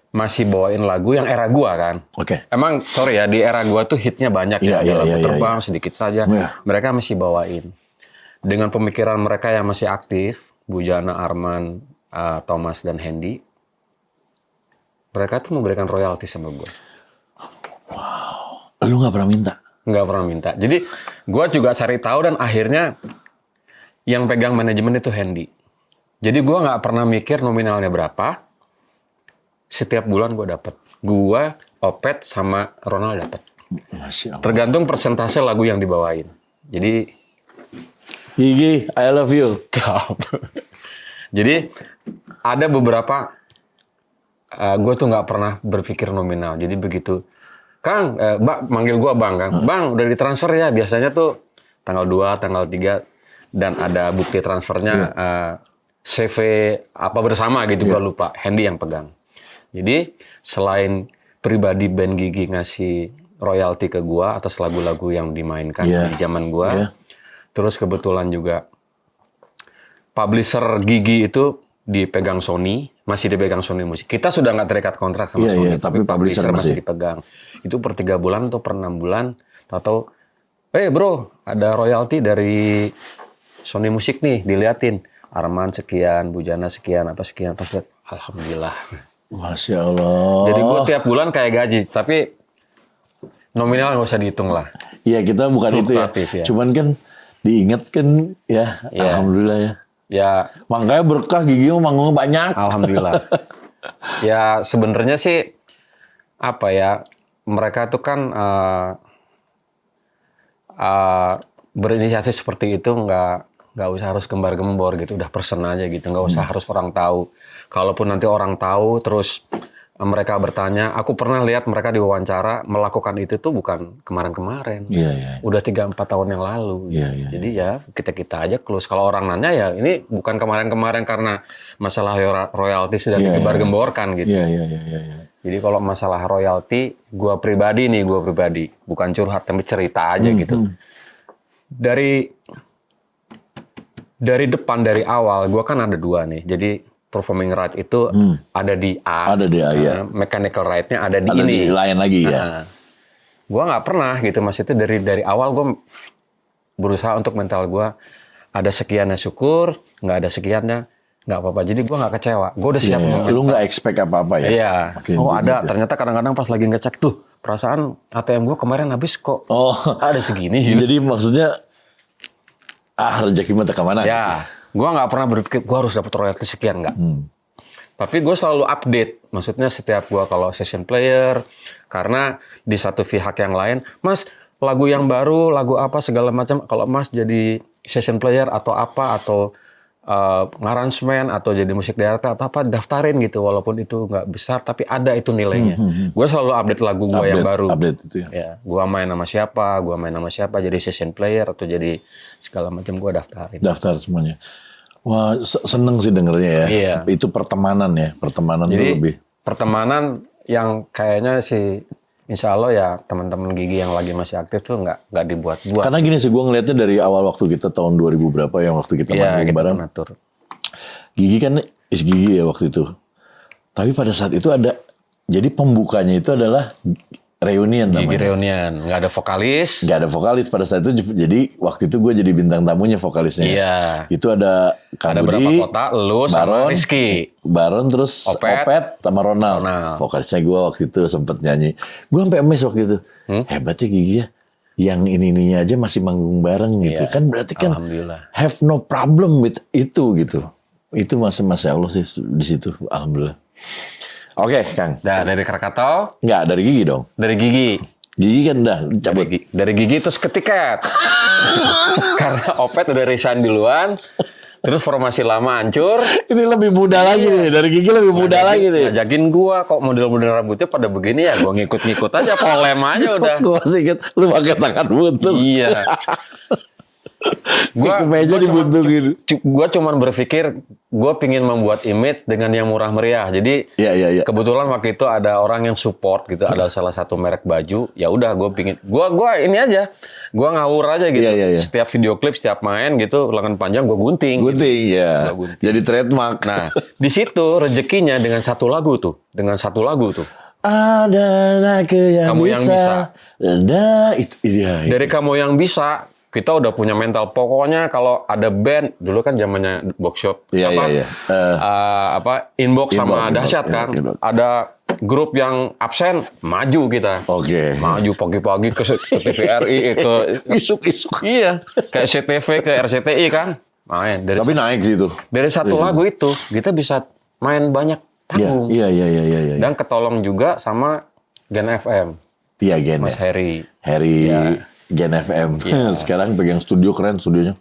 masih bawain lagu yang era gua kan. Emang sorry ya, di era gua tuh hitnya banyak lagu Terbang sedikit saja. Mereka masih bawain. Dengan pemikiran mereka yang masih aktif, Bujana, Arman, Thomas dan Hendy, mereka tuh memberikan royalti sama gua. Lu nggak pernah minta? Nggak pernah minta. Jadi gue juga cari tahu dan akhirnya yang pegang manajemen itu Hendy. Jadi gue nggak pernah mikir nominalnya berapa. Setiap bulan gue dapet. Gue, Opet sama Ronald dapet. Tergantung persentase lagu yang dibawain. Jadi Gigi, I love you. Jadi ada beberapa gue tuh nggak pernah berpikir nominal. Jadi begitu Kang, manggil gua Bang, Kang. Bang, udah ditransfer ya. Biasanya tuh tanggal 2, tanggal 3 dan ada bukti transfernya CV apa bersama gitu, gua lupa. Hendy yang pegang. Jadi selain pribadi band Gigi ngasih royalti ke gua atas lagu-lagu yang dimainkan di zaman gua. Terus kebetulan juga publisher Gigi itu dipegang Sony, masih dipegang Sony Music. Kita sudah nggak terikat kontrak sama Sony, tapi publisher masih dipegang. Itu per 3 bulan atau per 6 bulan, atau bro, ada royalti dari Sony Music nih, diliatin. Arman sekian, Bujana sekian, apa sekian, pas lihat, alhamdulillah. Masya Allah. Jadi gue tiap bulan kayak gaji, tapi nominal nggak usah dihitung lah. Iya, kita bukan itu ya. Cuman kan diingat kan ya, alhamdulillah ya. Ya, makanya berkah Gigi manggung banyak. Alhamdulillah. Ya sebenarnya sih apa ya, mereka tuh kan berinisiatif seperti itu nggak usah harus gembar-gembor gitu, udah person aja gitu, nggak usah harus orang tahu. Kalaupun nanti orang tahu terus mereka bertanya, aku pernah lihat mereka diwawancara melakukan itu tuh bukan kemarin-kemarin. Udah 3-4 tahun yang lalu. Jadi ya kita aja close. Kalau orang nanya ya ini bukan kemarin-kemarin karena masalah royalti sudah digembar-gemborkan gitu. Jadi kalau masalah royalti, gue pribadi, bukan curhat tapi cerita aja gitu. Dari depan, dari awal, gue kan ada 2 nih. Jadi performing right itu ada di A. Ada di A, ya. Mechanical right-nya ada di Ada ini. di lain lagi ya. Gue nggak pernah gitu, maksudnya dari awal gue berusaha untuk mental gue ada sekiannya syukur, nggak ada sekiannya nggak apa-apa. Jadi gue nggak kecewa, gue udah siap. Lu nggak expect apa-apa ya? Iya. Oke, Ada. gitu. Ternyata kadang-kadang pas lagi ngecek tuh, perasaan ATM gue kemarin habis kok. Ada segini. Jadi maksudnya rezeki mah teka mana? Ya, gue nggak pernah berpikir gue harus dapat royalti sekian, nggak. Tapi gue selalu update, maksudnya setiap gue kalau session player, karena di satu pihak yang lain, Mas lagu yang baru, lagu apa segala macam, kalau Mas jadi session player atau apa atau ngarrangemen atau jadi musik daerah atau apa, daftarin gitu, walaupun itu nggak besar tapi ada itu nilainya. Gue selalu update lagu gue yang baru. Update itu ya. Ya, gue main sama siapa, jadi session player atau jadi segala macam gue daftarin. Daftar semuanya. Wah, seneng sih dengernya ya. Iya. Itu pertemanan ya, pertemanan Jadi tuh lebih. pertemanan yang kayaknya sih, insya Allah ya teman-teman Gigi yang lagi masih aktif tuh nggak dibuat-buat. Karena gini sih, gue ngeliatnya dari awal waktu kita tahun 2000 berapa yang waktu kita manggung bareng. Mengatur. Gigi kan Gigi ya waktu itu. Tapi pada saat itu ada, jadi pembukanya itu adalah reunion Gigi namanya. reunion, nggak ada vokalis. Gak ada vokalis pada saat itu, jadi waktu itu gue jadi bintang tamunya vokalisnya. Iya. Itu ada Kang Ada Budi, berapa kota, lu sama Rizky. Baron terus Opet sama Ronald. Vokalisnya gue waktu itu sempet nyanyi. Gue sampai emes waktu itu. Hebatnya Gigi ya. Yang ininya aja masih manggung bareng gitu. Iya. Kan berarti kan Alhamdulillah. have no problem with itu gitu. Itu Masya Allah sih di situ. Alhamdulillah. Oke, Kang. Nah, dari Krakatau, Nggak, dari Gigi dong. dari Gigi. Gigi kan udah cabut. Dari Gigi terus ke Tiket. Karena Opet udah resign duluan. Terus formasi lama hancur. Ini lebih muda lagi nih. Dari Gigi lebih muda lagi nih. Ngajakin gua kok model-model rambutnya pada begini ya. Gua ngikut-ngikut aja. Polem aja udah. Gue masih inget lu pakai tangan buntung. Iya. Kayak kemeja dibuntukin. Gue cuman berpikir gue pingin membuat image dengan yang murah meriah. Jadi Iya. kebetulan waktu itu ada orang yang support gitu, ada salah satu merek baju. Ya udah gue pingin, gue ini aja, gue ngawur aja gitu. Iya. Setiap video klip, setiap main gitu, lengan panjang gue gunting. Gunting ya. Gua gunting. Jadi trademark. Nah di situ rezekinya dengan satu lagu tuh. Ada lagi yang Kamu bisa. yang bisa. Nah, itu iya. Dari kamu yang bisa, kita udah punya mental. Pokoknya kalau ada band, dulu kan zamannya Boxshop, Iya. Inbox sama Inbox, Dahsyat kan. Inbox. Ada grup yang absen, maju kita. Oke. Maju pagi-pagi ke TVRI, ke Isuk-isuk. iya, ke SCTV, ke RCTI kan. Main Tapi naik sih itu. dari satu lagu itu kita bisa main banyak panggung. Iya. Dan ketolong juga sama Gen FM, Iya, Gen. Mas ya. Heri. Heri Gen FM. Sekarang pegang studio, keren studionya.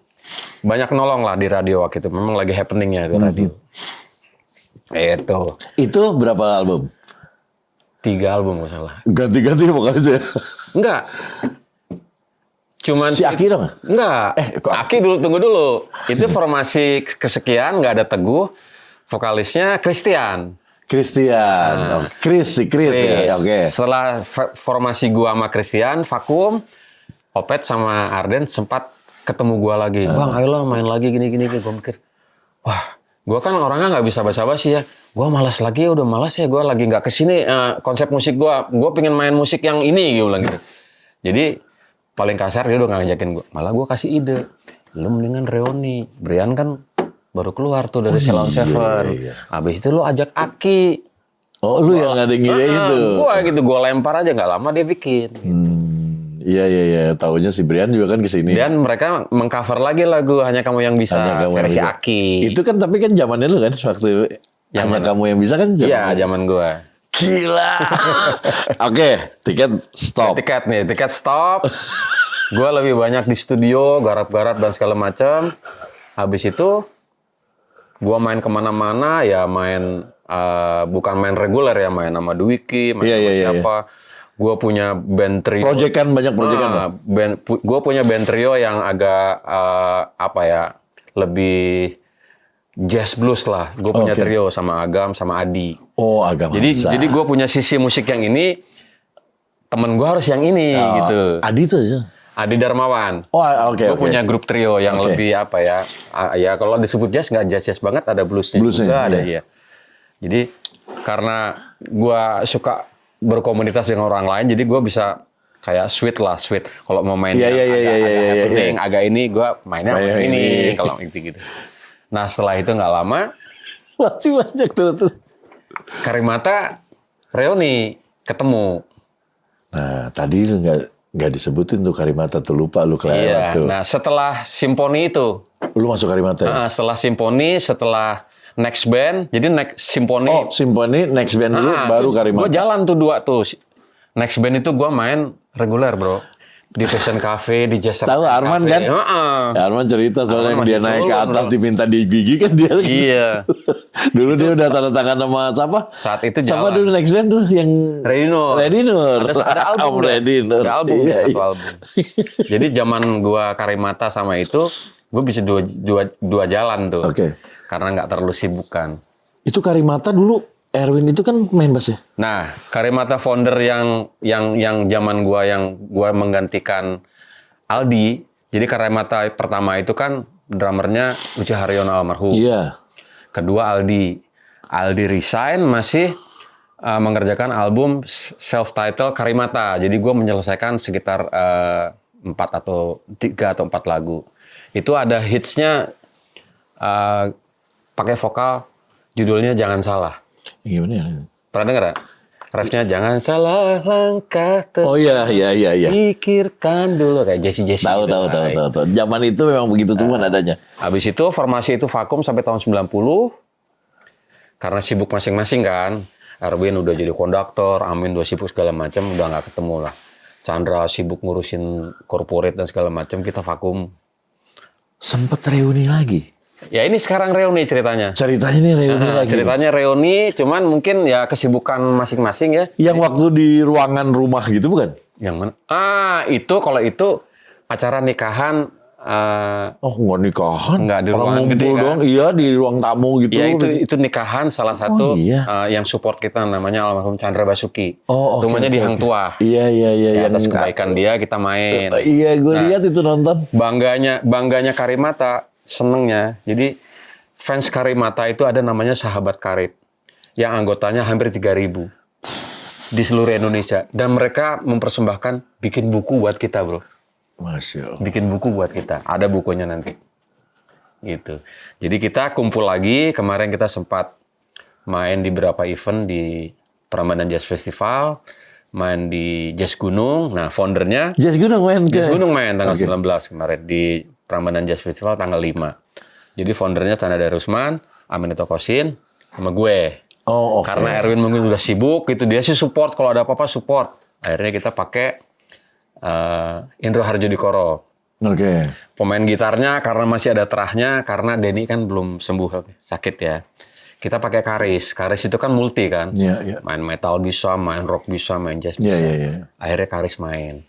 Banyak nolong lah di radio waktu itu. Memang lagi happeningnya itu radio. Itu berapa album? 3 album nggak salah. Ganti-ganti vokalisnya. Enggak. Cuman Si Aki dong? enggak. kok Aki dulu, tunggu dulu. Itu formasi kesekian, nggak ada Teguh. Vokalisnya Christian. Christian. Chris ya. Oke. Setelah formasi gua sama Christian, vakum. Opet sama Arden sempat ketemu gua lagi. Bang, ayolah main lagi gini. Gua mikir, wah, gua kan orangnya nggak bisa basa-basi ya. Gua malas lagi ya, udah malas ya. Gua lagi nggak kesini. Konsep musik gua pengen main musik yang ini, gua bilang gitu. Jadi paling kasar dia udah ngajakin gua. Malah gua kasih ide. Lu mendingan reuni. Brian kan baru keluar tuh dari Ceylon Seven. Iya. Habis itu lu ajak Aki. Oh, lu yang ada ngide itu. Gua gitu, gua lempar aja, nggak lama dia bikin. Iya. Taunya si Brian juga kan kesini. Dan mereka mengcover lagi lagu Hanya Kamu Yang Bisa, Hanya Kamu Yang versi Bisa. Aki. Itu kan tapi kan zamannya lu kan waktu Hanya Kamu Yang Bisa kan zaman. Iya, zaman gua. Gila. Oke, tiket stop. Tiket stop. Gua lebih banyak di studio, garap-garap dan segala macam. Habis itu gua main kemana-mana ya main bukan main reguler ya, main sama Dwiki, main sama siapa. Gue punya band trio. Banyak proyekan lah. Gue punya band trio yang agak lebih jazz blues lah. Gue punya trio sama Agam sama Adi. Oh, Agam Hamzah. Jadi gue punya sisi musik yang ini, temen gue harus yang ini gitu. Adi tuh aja. Adi Darmawan. Oh, oke. Gue punya grup trio yang lebih apa ya? Ya kalau disebut jazz nggak jazz banget, ada bluesnya juga ada ya. Jadi karena gue suka berkomunitas dengan orang lain, jadi gue bisa kayak sweet. Kalau mau main agak ini, gue mainnya ini. Kalau gitu. Nah setelah itu nggak lama, masih banyak tuh. Karimata reuni ketemu. Nah tadi lu nggak disebutin tuh Karimata tuh, lupa lu kelewat tuh. Nah setelah Simponi itu, lu masuk Karimata ya? Setelah Simponi, setelah Next Band, jadi Next Simponi. Oh Simponi, Next Band dulu, baru Karimata. Gue jalan tuh 2 tuh. Next Band itu gue main reguler bro, di Fashion Cafe, di Jazz Tahu Arman Cafe. kan? Ya, Arman cerita soalnya Arman dia masih naik ke culun, atas bro. diminta di gigi kan dia. Iya. Dulu dia udah tanda tangan sama siapa? Saat itu Siapa jalan. dulu Next Band tuh yang Reddy Nur. Ada album. Reddy Nur. Ada album, Iya, satu album. Jadi zaman gua Karimata sama itu, gue bisa dua jalan tuh. Oke. Karena nggak terlalu sibuk kan. Itu Karimata dulu, Erwin itu kan main bass ya? Nah, Karimata founder yang zaman gua menggantikan Aldi. Jadi Karimata pertama itu kan drummernya Uci Haryono almarhum. Iya. Kedua Aldi. Aldi resign masih mengerjakan album self-titled Karimata. Jadi gue menyelesaikan sekitar 3 atau 4 lagu. Itu ada hitsnya pakai vokal, judulnya Jangan Salah. Gimana ya? Pernah denger ya? Refnya Jangan Salah Langkah Oh iya. Pikirkan dulu kayak Jesse. Tahu. Zaman itu memang begitu cuman adanya. Habis itu formasi itu vakum sampai tahun 90. Karena sibuk masing-masing kan. Erwin udah jadi konduktor, Amin udah sibuk segala macam, udah nggak ketemu lah. Chandra sibuk ngurusin corporate dan segala macam, kita vakum. Sempet reuni lagi. Ya ini sekarang reuni ceritanya. Ceritanya ini reuni lagi. Ceritanya reuni, cuman mungkin ya kesibukan masing-masing ya. Yang waktu di ruangan rumah gitu bukan? Yang mana? Itu kalau itu acara nikahan. Oh nggak nikahan? Nggak, di orang ruangan ngumpul gede, kan? doang. Iya di ruang tamu gitu. Ya itu nikahan salah satu yang support kita namanya almarhum Chandra Basuki. Oh, rumahnya di Hang Tuah. Iya. Ya, atas kebaikan dia kita main. Iya gue lihat itu nonton. Bangganya Karimata, senengnya. Jadi fans Karimata itu ada namanya Sahabat Karib. Yang anggotanya hampir 3.000 di seluruh Indonesia. Dan mereka mempersembahkan bikin buku buat kita bro. Masya Allah. Bikin buku buat kita. Ada bukunya nanti. Gitu. Jadi kita kumpul lagi. Kemarin kita sempat main di beberapa event di Prambanan Jazz Festival. Main di Jazz Gunung. Nah foundernya Jazz Gunung main ke? Jazz Gunung main tanggal 19 kemarin. Di Prambanan Jazz Festival tanggal 5. Jadi foundernya Chandra Darusman, Aminito Kosin, sama gue. Oh oke. Karena Erwin mungkin udah sibuk gitu. Dia sih support. Kalau ada apa-apa support. Akhirnya kita pakai Indro Harjodikoro. Oke. Pemain gitarnya karena masih ada terahnya, karena Denny kan belum sembuh sakit ya. Kita pakai Karis. Karis itu kan multi kan. Iya. Main metal bisa, main rock bisa, main jazz bisa. Iya. Akhirnya Karis main.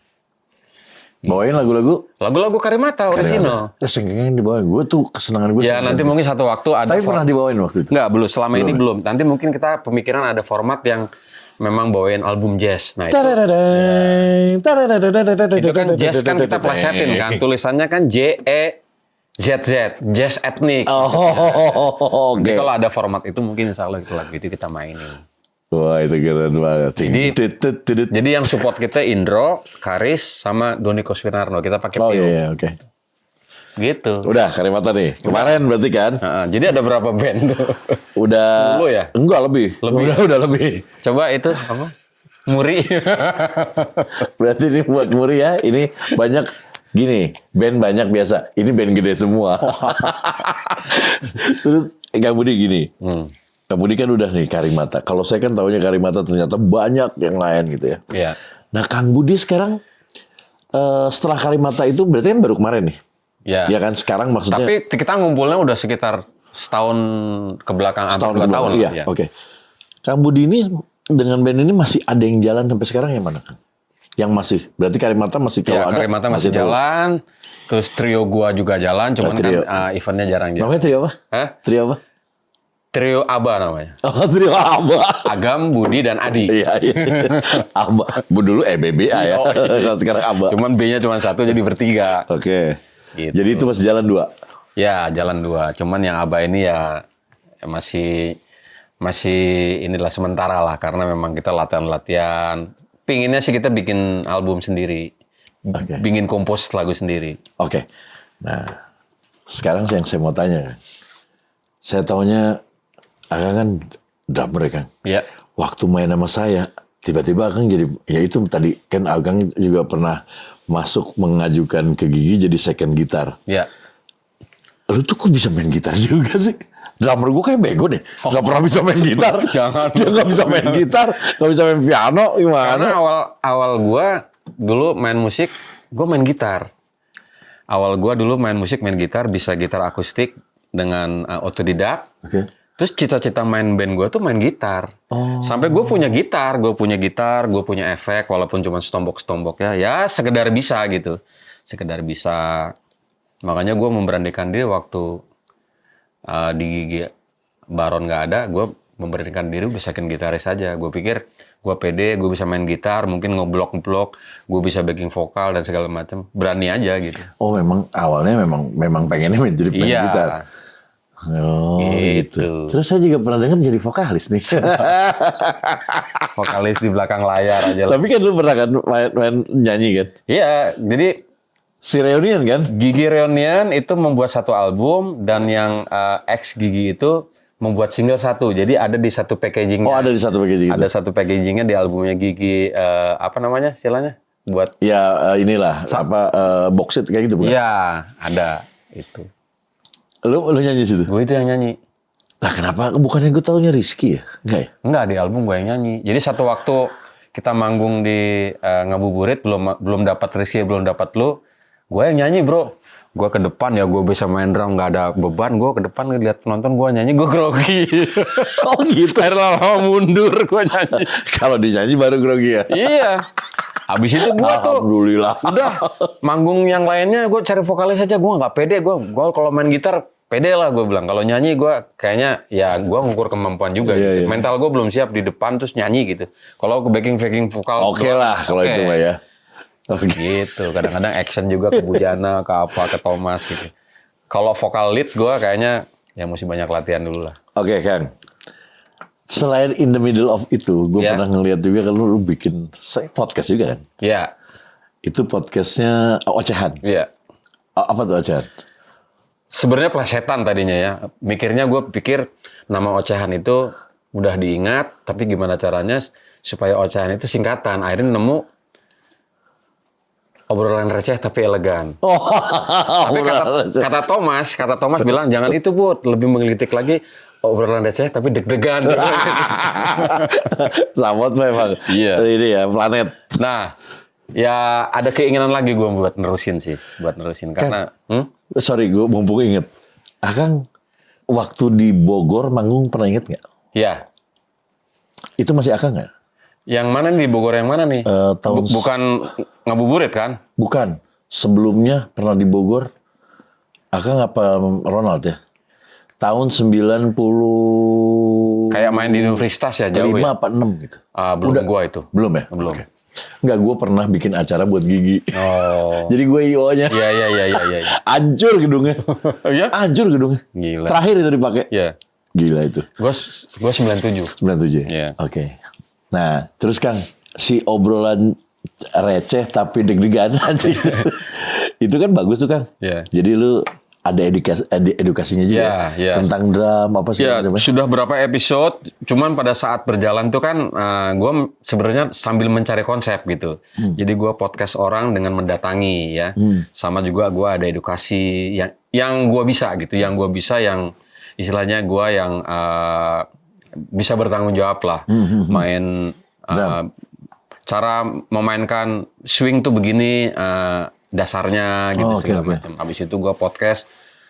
Bawain lagu-lagu? Lagu-lagu Karimata original. Terus yang dibawain. Gue tuh kesenangan gue. Ya nanti mungkin satu waktu ada. Tapi pernah dibawain waktu itu? Enggak, belum. Selama ini belum. Nanti mungkin kita pemikiran ada format yang memang bawain album jazz. Nah itu kan jazz kan kita plesetin kan. Tulisannya kan JEZZ, jazz etnik. Oh, oke. Jadi kalau ada format itu mungkin insya Allah lagu itu kita mainin. Wah itu keren banget. Jadi yang support kita Indro, Karis, sama Doni Kuswinarno. Kita pakai Oh Pio. iya, oke. Gitu. Udah Karimata nih. Kemarin berarti kan? Jadi ada berapa band tuh? Udah. 10 ya? Enggak lebih. Udah lebih. Coba itu apa? Muri. Berarti ini buat Muri ya. Ini banyak gini. Band banyak biasa. Ini band gede semua. Terus Kang Budi gini. Kang Budi kan udah nih Karimata. Kalau saya kan tahunya Karimata ternyata banyak yang lain gitu ya. Iya. Nah Kang Budi sekarang setelah Karimata itu berarti kan baru kemarin nih. Ya. Ya kan sekarang maksudnya. Tapi kita ngumpulnya udah sekitar setahun ke belakang, setahun hampir 2 tahun. Iya, ya. oke. Kang Budi ini dengan band ini masih ada yang jalan sampai sekarang yang mana kan? Yang masih, berarti Karimata masih kalau Ya, ada Karimata masih terus. jalan. Terus trio gua juga jalan, cuman trio. kan eventnya jarang jalan. Namanya trio apa? Hah? Trio apa? Trio ABA namanya. Oh, trio Aba. Agam, Budi, dan Adi. Iya. Aba. Dulu BBA ya. Oh, iya. Kalau sekarang Aba. Cuman B-nya cuma 1 jadi bertiga. Oke. Gitu. Jadi itu masih jalan 2. Ya, jalan 2. Cuman yang ABA ini ya masih inilah sementara lah karena memang kita latihan-latihan. Pinginnya sih kita bikin album sendiri. Oke. Bikin kompos lagu sendiri. Oke. Nah, sekarang yang saya mau tanya kan. Saya taunya Akang kan drummer ya, Kang. Ya. Waktu main sama saya, tiba-tiba Akang jadi, ya itu tadi kan Akang juga pernah masuk mengajukan ke Gigi jadi second gitar. Ya. Lu tuh kok bisa main gitar juga sih? Drummer gue kayak bego deh. Gak pernah bisa main gitar. Jangan. Dia gak bisa main gitar. Gak bisa main piano. Karena Gimana? awal gue dulu main musik, gue main gitar. Awal gue dulu main musik, main gitar, bisa gitar akustik dengan otodidak. Oke. Terus cita-cita main band gue tuh main gitar. Sampai gue punya gitar, gue punya efek, walaupun cuma stombok-stombok ya. Ya sekedar bisa gitu. Sekedar bisa. Makanya gue memberanikan diri waktu di Gigi Baron nggak ada, gue memberanikan diri bisakin gitaris aja. Gue pikir gue pede, gue bisa main gitar, mungkin ngeblok-blok, gue bisa backing vokal dan segala macam. Berani aja gitu. Oh memang awalnya memang pengennya jadi main Iya. gitar. Oh Gitu. gitu. Terus saya juga pernah dengar jadi vokalis nih. Vokalis di belakang layar aja lah. Tapi kan lu pernah kan main nyanyi kan? Iya, jadi Si Reunion kan? Gigi Reunion itu membuat satu album dan yang ex Gigi itu membuat single satu. Jadi ada di satu packagingnya. Oh ada di satu packaging gitu? Ada satu packagingnya di albumnya Gigi apa namanya istilahnya? Buat Ya inilah box set kayak gitu bukan? Iya, ada itu. Lu nyanyi situ? Gue itu yang nyanyi. Lah kenapa bukannya gue taunya Rizky ya? Enggak ya? Enggak, di album gue yang nyanyi. Jadi satu waktu kita manggung di Ngabuburit belum dapat Rizky, belum dapat lu, gue yang nyanyi, Bro. Gue ke depan ya, gue bisa main drum, nggak ada beban. Gue ke depan ngeliat penonton, gue nyanyi, gue grogi. Oh gitu. Air lama mundur, gue nyanyi. Kalau dinyanyi baru grogi ya? Iya. Habis itu gue tuh, Alhamdulillah. udah manggung yang lainnya, gue cari vokalis aja. Gue nggak pede, gue kalau main gitar pede lah gue bilang. Kalau nyanyi gue kayaknya ya gue ngukur kemampuan juga. Iya, Gitu. iya. Mental gue belum siap di depan terus nyanyi gitu. Kalau ke backing vokal, Oke lah kalau oke. itu mah ya. Oke. Gitu. Kadang-kadang action juga ke Bujana, ke apa, ke Thomas gitu. Kalau vokal lead gue kayaknya ya mesti banyak latihan dulu lah. Oke Kang. Selain in the middle of itu, gue Ya. pernah ngeliat juga kalau lu bikin podcast juga kan? Iya, Itu podcastnya Ocehan. iya. Apa tuh Ocehan? Sebenarnya plesetan tadinya ya. Mikirnya gue pikir nama Ocehan itu mudah diingat, tapi gimana caranya supaya Ocehan itu singkatan. Akhirnya nemu obrolan receh tapi elegan. Oh, Tapi kata Thomas bilang jangan itu Bud, lebih menggelitik lagi obrolan receh tapi deg-degan. Samot memang. Iya. Ini ya planet. Nah, ya ada keinginan lagi gue buat nerusin karena Sorry, gue mumpung inget. Akang waktu di Bogor manggung pernah inget nggak? ya, Itu masih Akang nggak? yang mana nih di Bogor yang mana nih? Bukan Ngabuburit kan? Bukan. Sebelumnya pernah di Bogor. Akang apa Ronald ya? Tahun 90 Kayak main di Universitas ya, jauh 5 ya? apa 6 gitu. Belum gua itu. Belum ya? Belum. Oke. Enggak, gue pernah bikin acara buat Gigi. Oh. Jadi gue IO-nya. Iya. Hancur gedungnya. Iya? Hancur gedungnya. Gila. Terakhir itu dipakai. Iya. Gila itu. Gua 97. 97. Iya. Oke. Nah, terus Kang, si obrolan receh tapi deg-degan aja. Itu kan bagus tuh Kang. Iya. Jadi lu ada edukasinya juga Iya. tentang drum apa sih Ya, macamnya. sudah berapa episode, cuman pada saat berjalan tuh kan gue sebenarnya sambil mencari konsep gitu. Jadi gue podcast orang dengan mendatangi ya. Sama juga gue ada edukasi yang gue bisa gitu, yang istilahnya gue yang bisa bertanggung jawab lah. Main cara memainkan swing tuh begini dasarnya gitu Oh, segala oke. macam. Habis itu gue podcast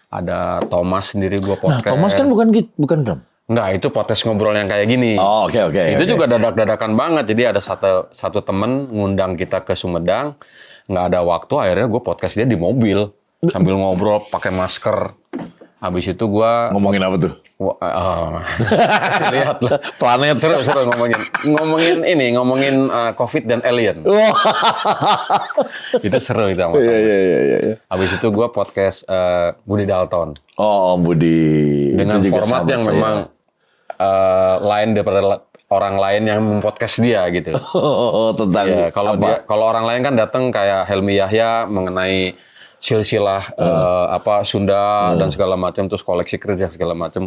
ada Thomas sendiri gue Nah, podcast. Thomas kan bukan drum. Enggak, itu podcast ngobrol yang kayak gini. Oh, oke. Itu juga dadak-dadakan banget. Jadi ada satu temen ngundang kita ke Sumedang, nggak ada waktu. Akhirnya gue podcast dia di mobil sambil ngobrol pakai masker. Habis itu gue Ngomongin apa tuh? kasih lihat lah. Planet. Seru ngomongin COVID dan alien. Itu seru itu sama Thomas. Iya. Habis itu gue podcast Budi Dalton Oh, Om Budi. dengan Itu juga format sahabat yang saya. memang lain daripada orang lain yang mempodcast dia gitu. Oh, tentang Ya, kalau apa? kalau orang lain kan datang kayak Helmi Yahya mengenai silsilah Sunda dan segala macam, terus koleksi kerja segala macam.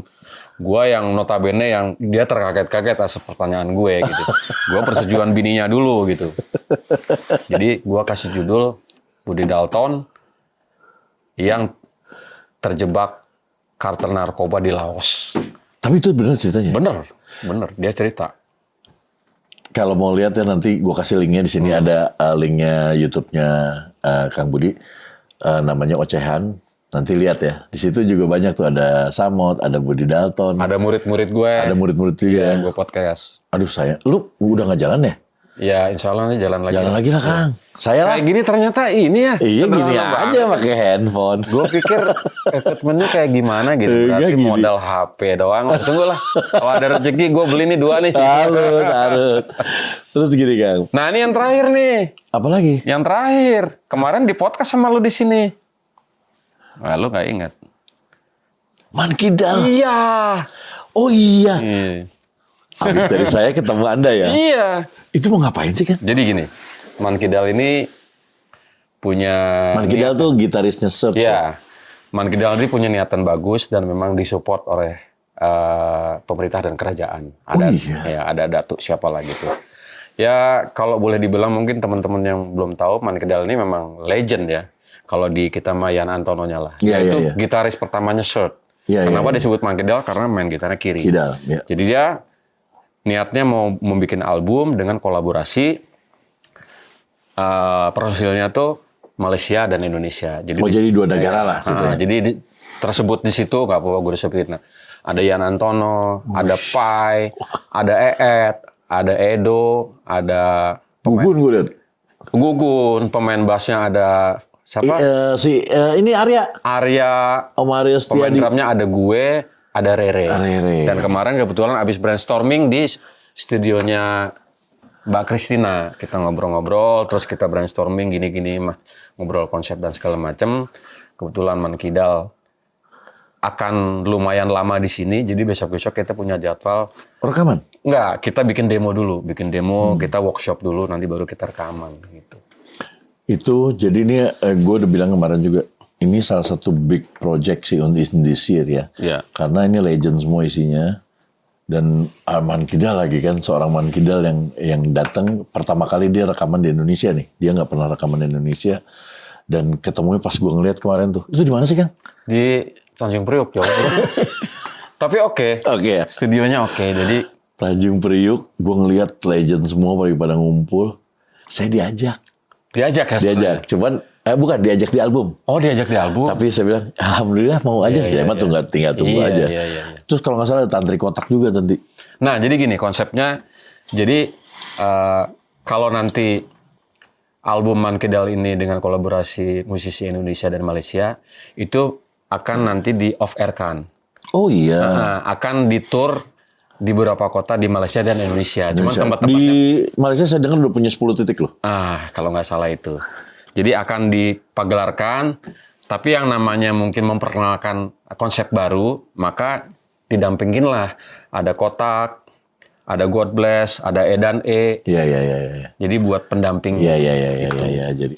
Gua yang notabene yang dia terkaget-kaget atas pertanyaan gue gitu. Gua persetujuan bininya dulu gitu. Jadi gua kasih judul Budi Dalton yang terjebak kartel narkoba di Laos. Tapi itu benar ceritanya. Bener dia cerita. Kalau mau lihat ya nanti gue kasih linknya di sini ada linknya YouTube-nya Kang Budi, namanya Ocehan. Nanti lihat ya. Di situ juga banyak tuh, ada Samot, ada Budi Dalton, Ada murid-murid gue. ada murid-murid juga. Gue podcast. Aduh sayang, lu udah nggak jalan ya? Ya insya Allah nih jalan lagi. Jalan lagi lah Kang. Saya lah. Kayak gini ternyata ini ya. Iya gini sederhana aja banget. pakai handphone. Gue pikir equipmentnya kayak gimana gitu. Enggak Berarti gini. modal HP doang. Tunggu lah. Kalau ada rezeki gue beli nih 2 nih. Harus. Terus gini Kang. Nah ini yang terakhir nih. Apa lagi? Yang terakhir. Kemarin di podcast sama lu di sini. Nah, lu nggak ingat? Man Kidal. Iya. Oh iya. Iya. Habis dari saya ketemu Anda ya. Iya. Itu mau ngapain sih kan? Jadi gini. Man Kidal ini punya... Man Kidal tuh gitarisnya Search. Iya. Man Kidal ini punya niatan bagus dan memang disupport oleh pemerintah dan kerajaan. Oh iya. Ya, ada datuk siapa lagi tuh. Ya kalau boleh dibilang mungkin teman-teman yang belum tahu Man Kidal ini memang legend ya. Kalau di kita mah Yan Antononya lah. Iya, Dia itu iya. gitaris pertamanya Shirt. Iya, Kenapa iya. disebut Man Kidal? Karena main gitarnya kiri. Kidal. Ya. Jadi dia niatnya mau membuat album dengan kolaborasi. Perhasilnya tuh Malaysia dan Indonesia. Jadi Oh jadi dua negara lah. Situ. jadi tersebut di situ nggak apa-apa gue disebutin. Nah, ada Yan Antono, ada Pai, ada Eet, ada Edo, ada Gugun gue liat. Gugun, pemain bassnya ada siapa? Ini Arya. Arya, Om Arya pemain Setiadi. drumnya ada gue, ada Rere. Rere. Dan kemarin kebetulan abis brainstorming di studionya Mbak Kristina. Kita ngobrol-ngobrol, terus kita brainstorming gini-gini, ngobrol konsep dan segala macam. Kebetulan Man Kidal akan lumayan lama di sini, jadi besok-besok kita punya jadwal. Rekaman? Enggak, kita bikin demo dulu. Kita workshop dulu, nanti baru kita rekaman gitu. Itu jadi ini gue udah bilang kemarin juga. Ini salah satu big project sih on this year ya. Iya. Karena ini legend semua isinya. Dan Man Kidal lagi kan, seorang Man Kidal yang datang pertama kali dia rekaman di Indonesia nih. Dia nggak pernah rekaman di Indonesia. Dan ketemunya pas gue ngeliat kemarin tuh. Itu di mana sih Kang? Di Tanjung Priok, Jawa Barat. Tapi oke. Oke ya. Studionya oke, jadi Tanjung Priuk, gue ngeliat legend semua pada ngumpul. Saya diajak. diajak ya? Diajak. Cuman, bukan diajak di album. Oh, diajak di album? Tapi saya bilang, alhamdulillah mau aja. Iya, Saya mah tinggal tunggu Iya, aja. iya. Terus kalau nggak salah ada Tantri Kotak juga nanti. Nah, jadi gini konsepnya. Jadi, kalau nanti album Man Kidal ini dengan kolaborasi musisi Indonesia dan Malaysia, itu akan nanti di off-air kan. Oh iya. Akan di tour di beberapa kota di Malaysia dan Indonesia. Cuma Indonesia. tempat-tempatnya. Di Malaysia saya dengar udah punya 10 titik loh. Kalau nggak salah itu. Jadi akan dipagelarkan, tapi yang namanya mungkin memperkenalkan konsep baru, maka didampingin lah. Ada Kotak, ada God Bless, ada Edan E. Iya. Jadi buat pendamping. Iya. Jadi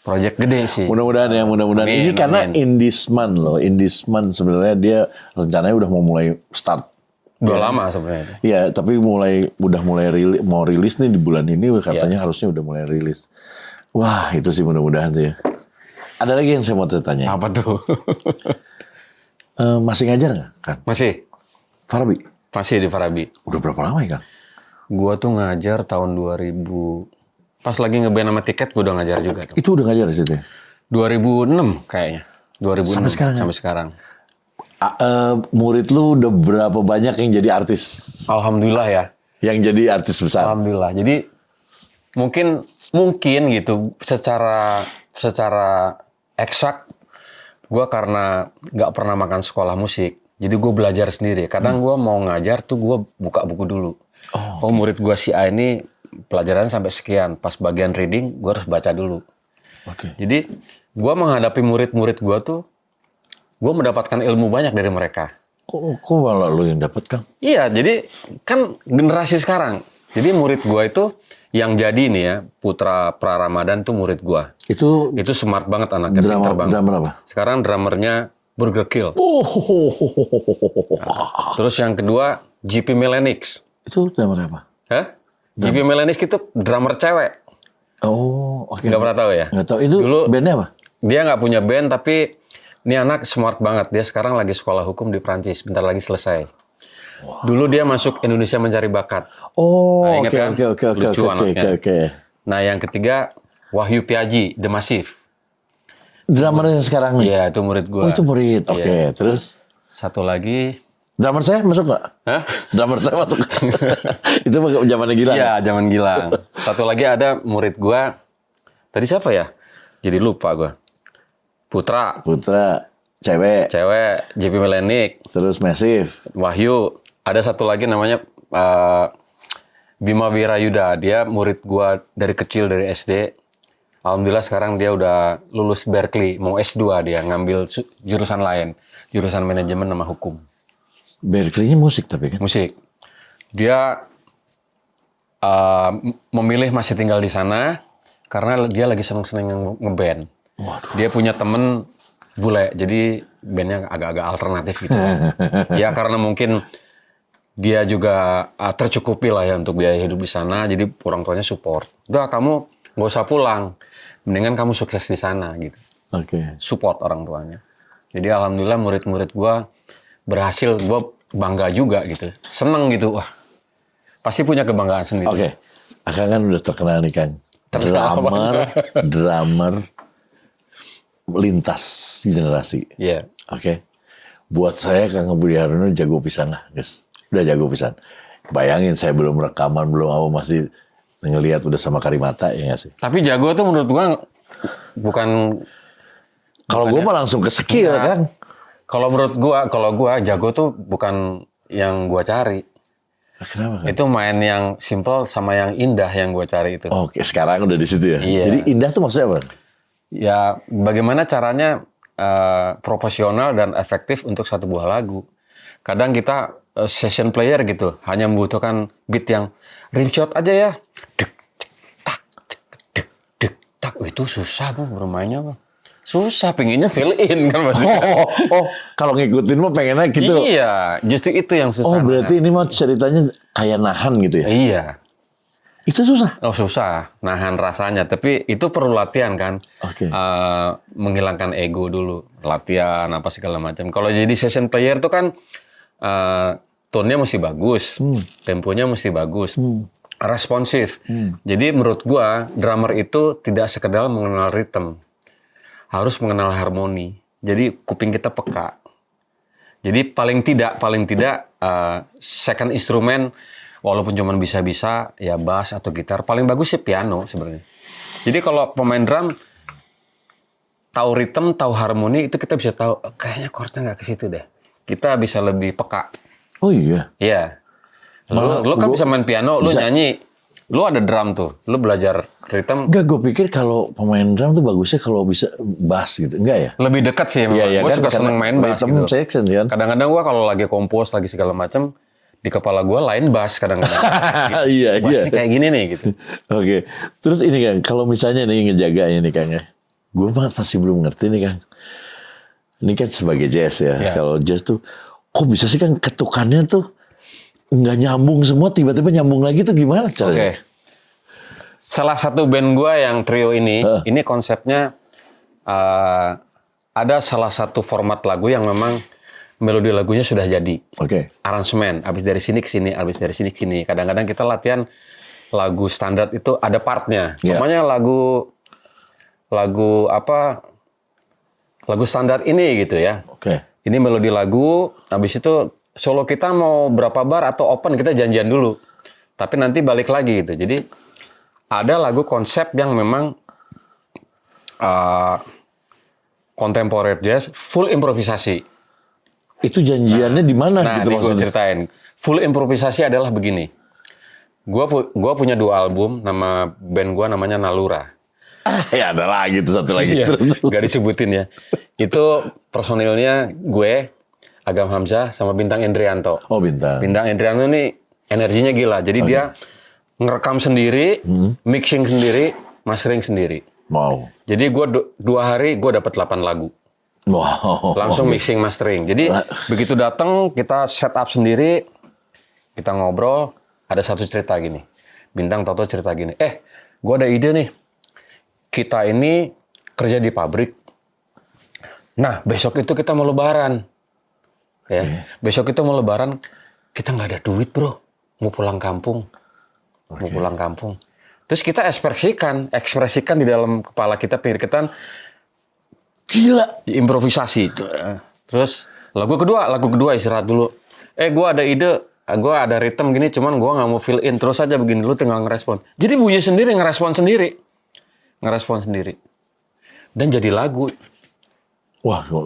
Project gede sih. mudah-mudahan ya, mudah-mudahan. Amin, Ini karena amin. Indisman loh. Indisman sebenarnya dia rencananya udah mau mulai start. Udah lama sebenarnya. Iya, tapi udah mulai mau rilis nih di bulan ini katanya harusnya udah mulai rilis. Wah, itu sih mudah-mudahan tuh ya. Ada lagi yang saya mau tanya. Apa tuh? Masih ngajar nggak, Kang? Masih Farabi? di Farabi. Udah berapa lama ya, Kang? Gua tuh ngajar tahun 2000. Pas lagi ngeband sama Tiket, gua udah ngajar juga. Itu udah ngajar di situ ya? 2006 kayaknya. 2006 Sampai sekarang ya? Sampai sekarang. Murid lu udah berapa banyak yang jadi artis? Alhamdulillah ya. Yang jadi artis besar? Alhamdulillah. Jadi mungkin gitu secara eksak gue karena nggak pernah makan sekolah musik. Jadi gue belajar sendiri. Kadang gue mau ngajar tuh gue buka buku dulu. Oh, murid gue si A ini pelajaran sampai sekian. Pas bagian reading gue harus baca dulu. Jadi gue menghadapi murid-murid gue tuh, gue mendapatkan ilmu banyak dari mereka. Kok malah lu yang dapat, Kang? Iya, jadi kan generasi sekarang. Jadi murid gue itu yang jadi nih ya, Putra Praramadan tuh murid gue. Itu smart banget anaknya, pintar banget. Drummer apa? Sekarang drummernya Burger Kill. Terus yang kedua JP Melenix. Itu drummer apa? Hah? JP Melenix itu drummer cewek. Oh, oke. Nggak pernah tahu ya? Nggak tahu. Itu dulu bandnya apa? Dia nggak punya band, tapi ini anak smart banget. Dia sekarang lagi sekolah hukum di Prancis. Bentar lagi selesai. Dulu dia masuk Indonesia Mencari Bakat. Oh, Nah, ingat kan? Lucu anaknya. oke. Nah, yang ketiga Wahyu Piaji, The Massive. Drummer yang sekarang nih? Iya, itu murid gue. Oh, itu murid. Oke, terus? Satu lagi. Drummer saya masuk nggak? Hah? Drummer saya masuk. Itu zamannya Gilang. Iya, zaman Gilang. Satu lagi ada murid gue. Tadi siapa ya? Jadi lupa gue. Putra, cewek, JP Melenik. terus Massive. Wahyu. Ada satu lagi namanya Bima Wirayuda. Dia murid gua dari kecil, dari SD. Alhamdulillah sekarang dia udah lulus Berkeley. Mau S2 dia, ngambil jurusan lain. Jurusan manajemen sama hukum. Berkeley-nya musik tapi kan? Musik. Dia memilih masih tinggal di sana karena dia lagi seneng-seneng ngeband. Waduh. Dia punya temen bule, jadi bandnya agak-agak alternatif gitu. Ya karena mungkin dia juga tercukupi lah ya untuk biaya hidup di sana, jadi orang tuanya support. Udah kamu nggak usah pulang, mendingan kamu sukses di sana gitu. Oke. Support orang tuanya. Jadi alhamdulillah murid-murid gua berhasil, gua bangga juga gitu, seneng gitu. Wah, pasti punya kebanggaan sendiri. Oke. Akang kan udah terkenal nih, Kang. Drummer lintas generasi. Iya. Oke. Buat saya Kang Budi Haryono jago pisan lah, guys. Udah jago pisan. Bayangin saya belum rekaman, belum apa, masih ngelihat udah sama Karimata, ya nggak sih? Tapi jago tuh menurut gua bukan. Kalau gue mah langsung ke skill, Kang. Kalau menurut gua jago tuh bukan yang gua cari. Kenapa, Kang? Itu main yang simple sama yang indah yang gua cari itu. Oke, sekarang udah di situ ya. Iya. Jadi indah tuh maksudnya apa? Ya, bagaimana caranya profesional dan efektif untuk satu buah lagu. Kadang kita session player gitu, hanya membutuhkan beat yang rim shot aja ya. Dek, tak, dek, dek, tak. Itu susah Bang bermainnya Bang. Susah, pengennya fill in kan Mas. Kalau ngikutin mah pengennya gitu. Iya, justru itu yang susah. Oh, berarti ini mah ceritanya kayak nahan gitu ya? Iya. Itu susah? Oh susah, nahan rasanya. Tapi itu perlu latihan kan. Oke. Menghilangkan ego dulu. Latihan, apa segala macam. Kalau jadi session player tuh kan tone-nya mesti bagus. Temponya mesti bagus. Responsif. Jadi menurut gua, drummer itu tidak sekedar mengenal rhythm. Harus mengenal harmoni. Jadi kuping kita peka. Jadi paling tidak second instrumen walaupun cuma bisa-bisa ya bass atau gitar, paling bagus sih piano sebenarnya. Jadi kalau pemain drum tahu rhythm, tahu harmoni, itu kita bisa tahu kayaknya chordnya nggak ke situ deh. Kita bisa lebih peka. Oh iya. Iya. Lu kan bisa main piano, lu nyanyi, lu ada drum tuh, lu belajar rhythm. Enggak, gue pikir kalau pemain drum tuh bagusnya kalau bisa bass gitu. Enggak ya? Lebih dekat sih memang. Iya, Gue kan, suka seneng main bass rhythm gitu. section kan. Kadang-kadang gue kalau lagi kompos, lagi segala macam, di kepala gue lain bass kadang-kadang. Iya. Bassnya kayak gini nih gitu. Oke. Terus ini Kang, kalau misalnya nih ngejaga ini Kang ya. Gue masih belum ngerti nih Kang. Ini kan sebagai jazz ya. Kalau jazz tuh, kok bisa sih Kang ketukannya tuh nggak nyambung semua, tiba-tiba nyambung lagi tuh gimana caranya? Oke. Salah satu band gue yang trio ini konsepnya ada salah satu format lagu yang memang melodi lagunya sudah jadi. Oke. Aransemen, abis dari sini ke sini, abis dari sini ke sini. Kadang-kadang kita latihan lagu standar itu ada partnya. Namanya lagu standar ini gitu ya. Oke. Ini melodi lagu, habis itu solo kita mau berapa bar atau open kita janjian dulu. Tapi nanti balik lagi gitu. Jadi ada lagu konsep yang memang contemporary jazz, full improvisasi. Itu janjiannya di mana Nah, gitu ini gue maksudnya? ceritain. Full improvisasi adalah begini. Gua punya 2 album, nama band gua namanya Nalura. Ya ada lagi tuh satu lagi. Iya, Terus. gak disebutin ya. Itu personilnya gue, Agam Hamzah, sama Bintang Endrianto. Oh bintang. Bintang Endrianto ini energinya gila. Jadi dia ngerekam sendiri, mixing sendiri, mastering sendiri. Wow. Jadi gue 2 hari gue dapat 8 lagu. Wow. Langsung mixing mastering. Jadi begitu datang kita setup sendiri, kita ngobrol, ada satu cerita gini. Bintang Toto cerita gini, gue ada ide nih. Kita ini kerja di pabrik. Nah, besok itu kita mau lebaran. Ya, besok itu mau lebaran, kita nggak ada duit, bro. Mau pulang kampung. Mau pulang kampung. Terus kita ekspresikan di dalam kepala kita, pikirkan, Gila. improvisasi. Terus lagu kedua istirahat dulu. Gue ada ide, gue ada ritme gini, cuman gue nggak mau fill in. Terus aja begini, lu tinggal ngerespon. Jadi bunyi sendiri, ngerespon sendiri. Dan jadi lagu. Wah, gue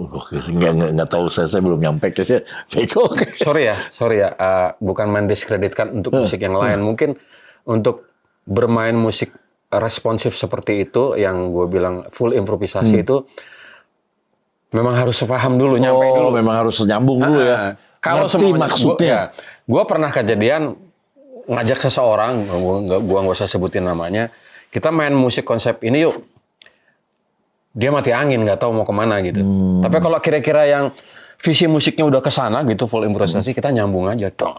nggak tahu saya belum nyampe ke saya. Bego. Sorry ya, bukan mendiskreditkan untuk musik yang lain. Mungkin untuk bermain musik responsif seperti itu, yang gue bilang full improvisasi itu, memang harus paham dulu, nyampe dulu. Memang harus nyambung dulu ya. Kalau Ngerti semuanya, maksudnya. gue pernah kejadian ngajak seseorang, gue nggak usah sebutin namanya, kita main musik konsep ini yuk. Dia mati angin, nggak tahu mau kemana gitu. Tapi kalau kira-kira yang visi musiknya udah kesana gitu, full improvisasi, kita nyambung aja. Gitu.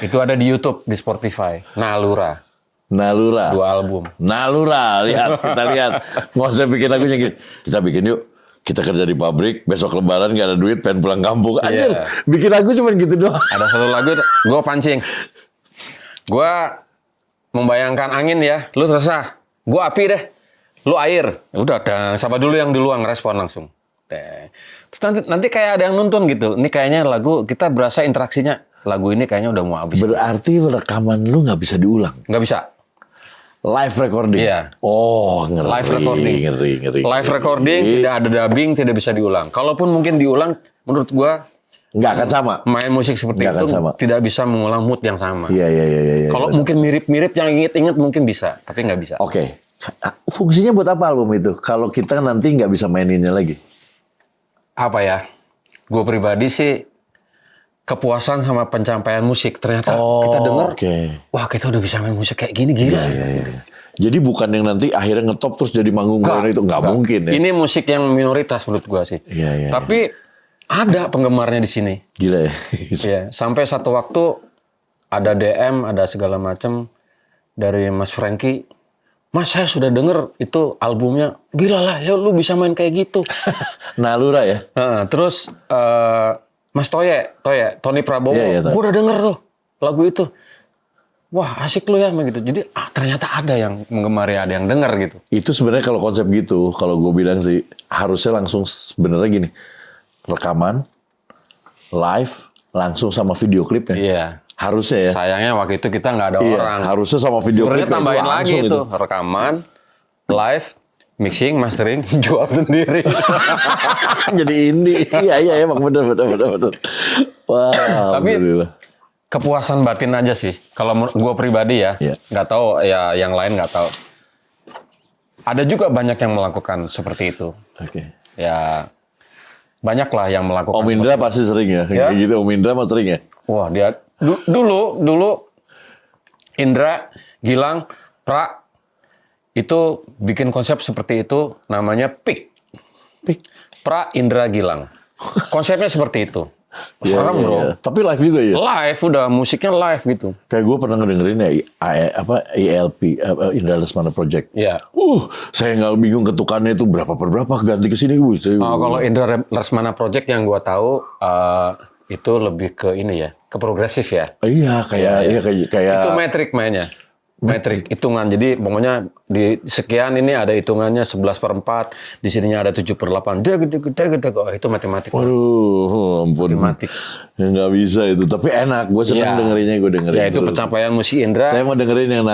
Itu ada di YouTube, di Spotify. Nalura. 2 album. Nalura, kita lihat. Nggak usah bikin lagunya gini. Kita bikin yuk. Kita kerja di pabrik, besok lebaran gak ada duit, pengen pulang kampung. Anjir, bikin lagu cuma gitu doang. Ada satu lagu, gue pancing. Gue membayangkan angin ya, lu terserah. Gue api deh, lu air. Udah, siapa dulu yang duluan ngerespon langsung. Terus nanti kayak ada yang nuntun gitu. Ini kayaknya lagu, kita berasa interaksinya. Lagu ini kayaknya udah mau habis. Berarti rekaman lu nggak bisa diulang? Nggak bisa. Live recording? Iya. Oh, ngeri. Live recording. Ngeri. Live recording, tidak ada dubbing, tidak bisa diulang. Kalaupun mungkin diulang, menurut gua Nggak akan sama? main musik seperti Nggak itu akan sama. tidak bisa mengulang mood yang sama. Iya. Kalau mungkin mirip-mirip yang inget-inget mungkin bisa, tapi nggak bisa. Oke. Fungsinya buat apa album itu? Kalau kita nanti nggak bisa maininnya lagi? Apa ya? Gue pribadi sih kepuasan sama pencapaian musik. Ternyata kita denger, wah kita udah bisa main musik kayak gini, gila. Iya. Jadi bukan yang nanti akhirnya ngetop terus jadi manggung itu nggak mungkin ya? Ini musik yang minoritas menurut gue sih. Iya. Tapi ada penggemarnya di sini. Gila ya. Iya. Sampai satu waktu ada DM, ada segala macam dari Mas Franky. Mas, saya sudah denger itu albumnya. Gila lah, ya lu bisa main kayak gitu. Nalura ya? Terus Mas Tony Prabowo, Iya, gue udah denger tuh lagu itu. Wah asik lu ya, gitu. Jadi ternyata ada yang menggemari, ada yang denger gitu. Itu sebenarnya kalau konsep gitu, kalau gue bilang sih harusnya langsung sebenarnya gini, rekaman, live, langsung sama video klipnya. Iya. Harusnya ya. Sayangnya waktu itu kita nggak ada orang. Harusnya sama video Sebenarnya klipnya tambahin lagi langsung itu rekaman, live, mixing, mastering, jual sendiri. Jadi indie. Iya, emang bener. Wah, Tapi alhamdulillah. kepuasan batin aja sih. Kalau gue pribadi ya, Iya. nggak tahu ya yang lain nggak tahu. Ada juga banyak yang melakukan seperti itu. Oke. Ya banyak lah yang melakukan. Om Indra pasti sering ya, kayak gitu. Om Indra mah sering ya. Wah dia dulu Indra, Gilang, Pra itu bikin konsep seperti itu, namanya PIK. Pra, Indra, Gilang. Konsepnya seperti itu. Serem bro. Iya. Tapi live juga ya. Live udah, musiknya live gitu. Kayak gue pernah ngedengerin ya ILP, Indra Lesmana Project. Iya. Saya nggak bingung ketukannya itu berapa per berapa ganti ke sini. Kalau Indra Lesmana Project yang gua tahu itu lebih ke ini ya, ke progresif ya. Iya, kayak Itu metrik mainnya. Metrik hitungan. Jadi pokoknya di sekian ini ada hitungannya 11/4, di sininya ada 7/8. Gede. Oh, itu matematik. Waduh, ampun. Matematik. Ya, nggak bisa itu. Tapi enak. Gue seneng dengerinnya. Gue dengerin. Ya itu terus. pencapaian musik Indra. Saya mau dengerin yang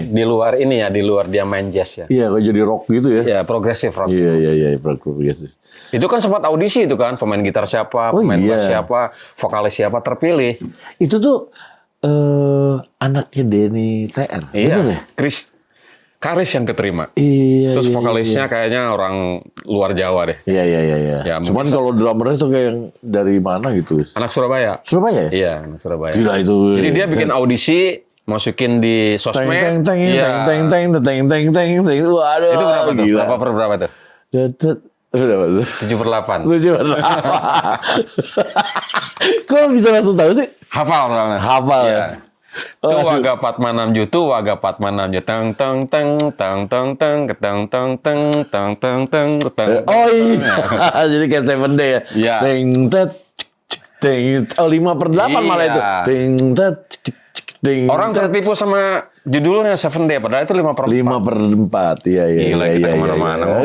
di luar ini ya, di luar dia main jazz ya. Iya, kok jadi rock gitu ya? Ya progresif rock. Iya, progresif. Itu kan sempat audisi itu kan, pemain gitar siapa, pemain bass siapa, vokalis siapa terpilih. Itu tuh anaknya Denny TR. Iya, Bener ya? Karis yang keterima. Iya. Terus vokalisnya kayaknya orang luar Jawa deh. Iya. Ya, Cuman kalau drummernya tuh kayak yang dari mana gitu? Anak Surabaya. Surabaya ya? Iya, anak Surabaya. Gila itu. Jadi dia bikin audisi, masukin di sosmed. Iya. Teng. Waduh. Itu berapa tuh? Gila. Berapa tuh? Berapa tuh? 7/8. 7/8. Kok bisa langsung tahu sih? Hafal banget. Hafal ya. Tu waga patma 6 jutu, waga patma 6 jutu, tang. Oh iya. Jadi kayak 7 Day ya. Iya. Ting. Oh 5/8 malah itu. Ting. Orang tertipu sama judulnya 7 Day, padahal itu 5/4. 5/4. Iya. Gila, kita kemana-mana.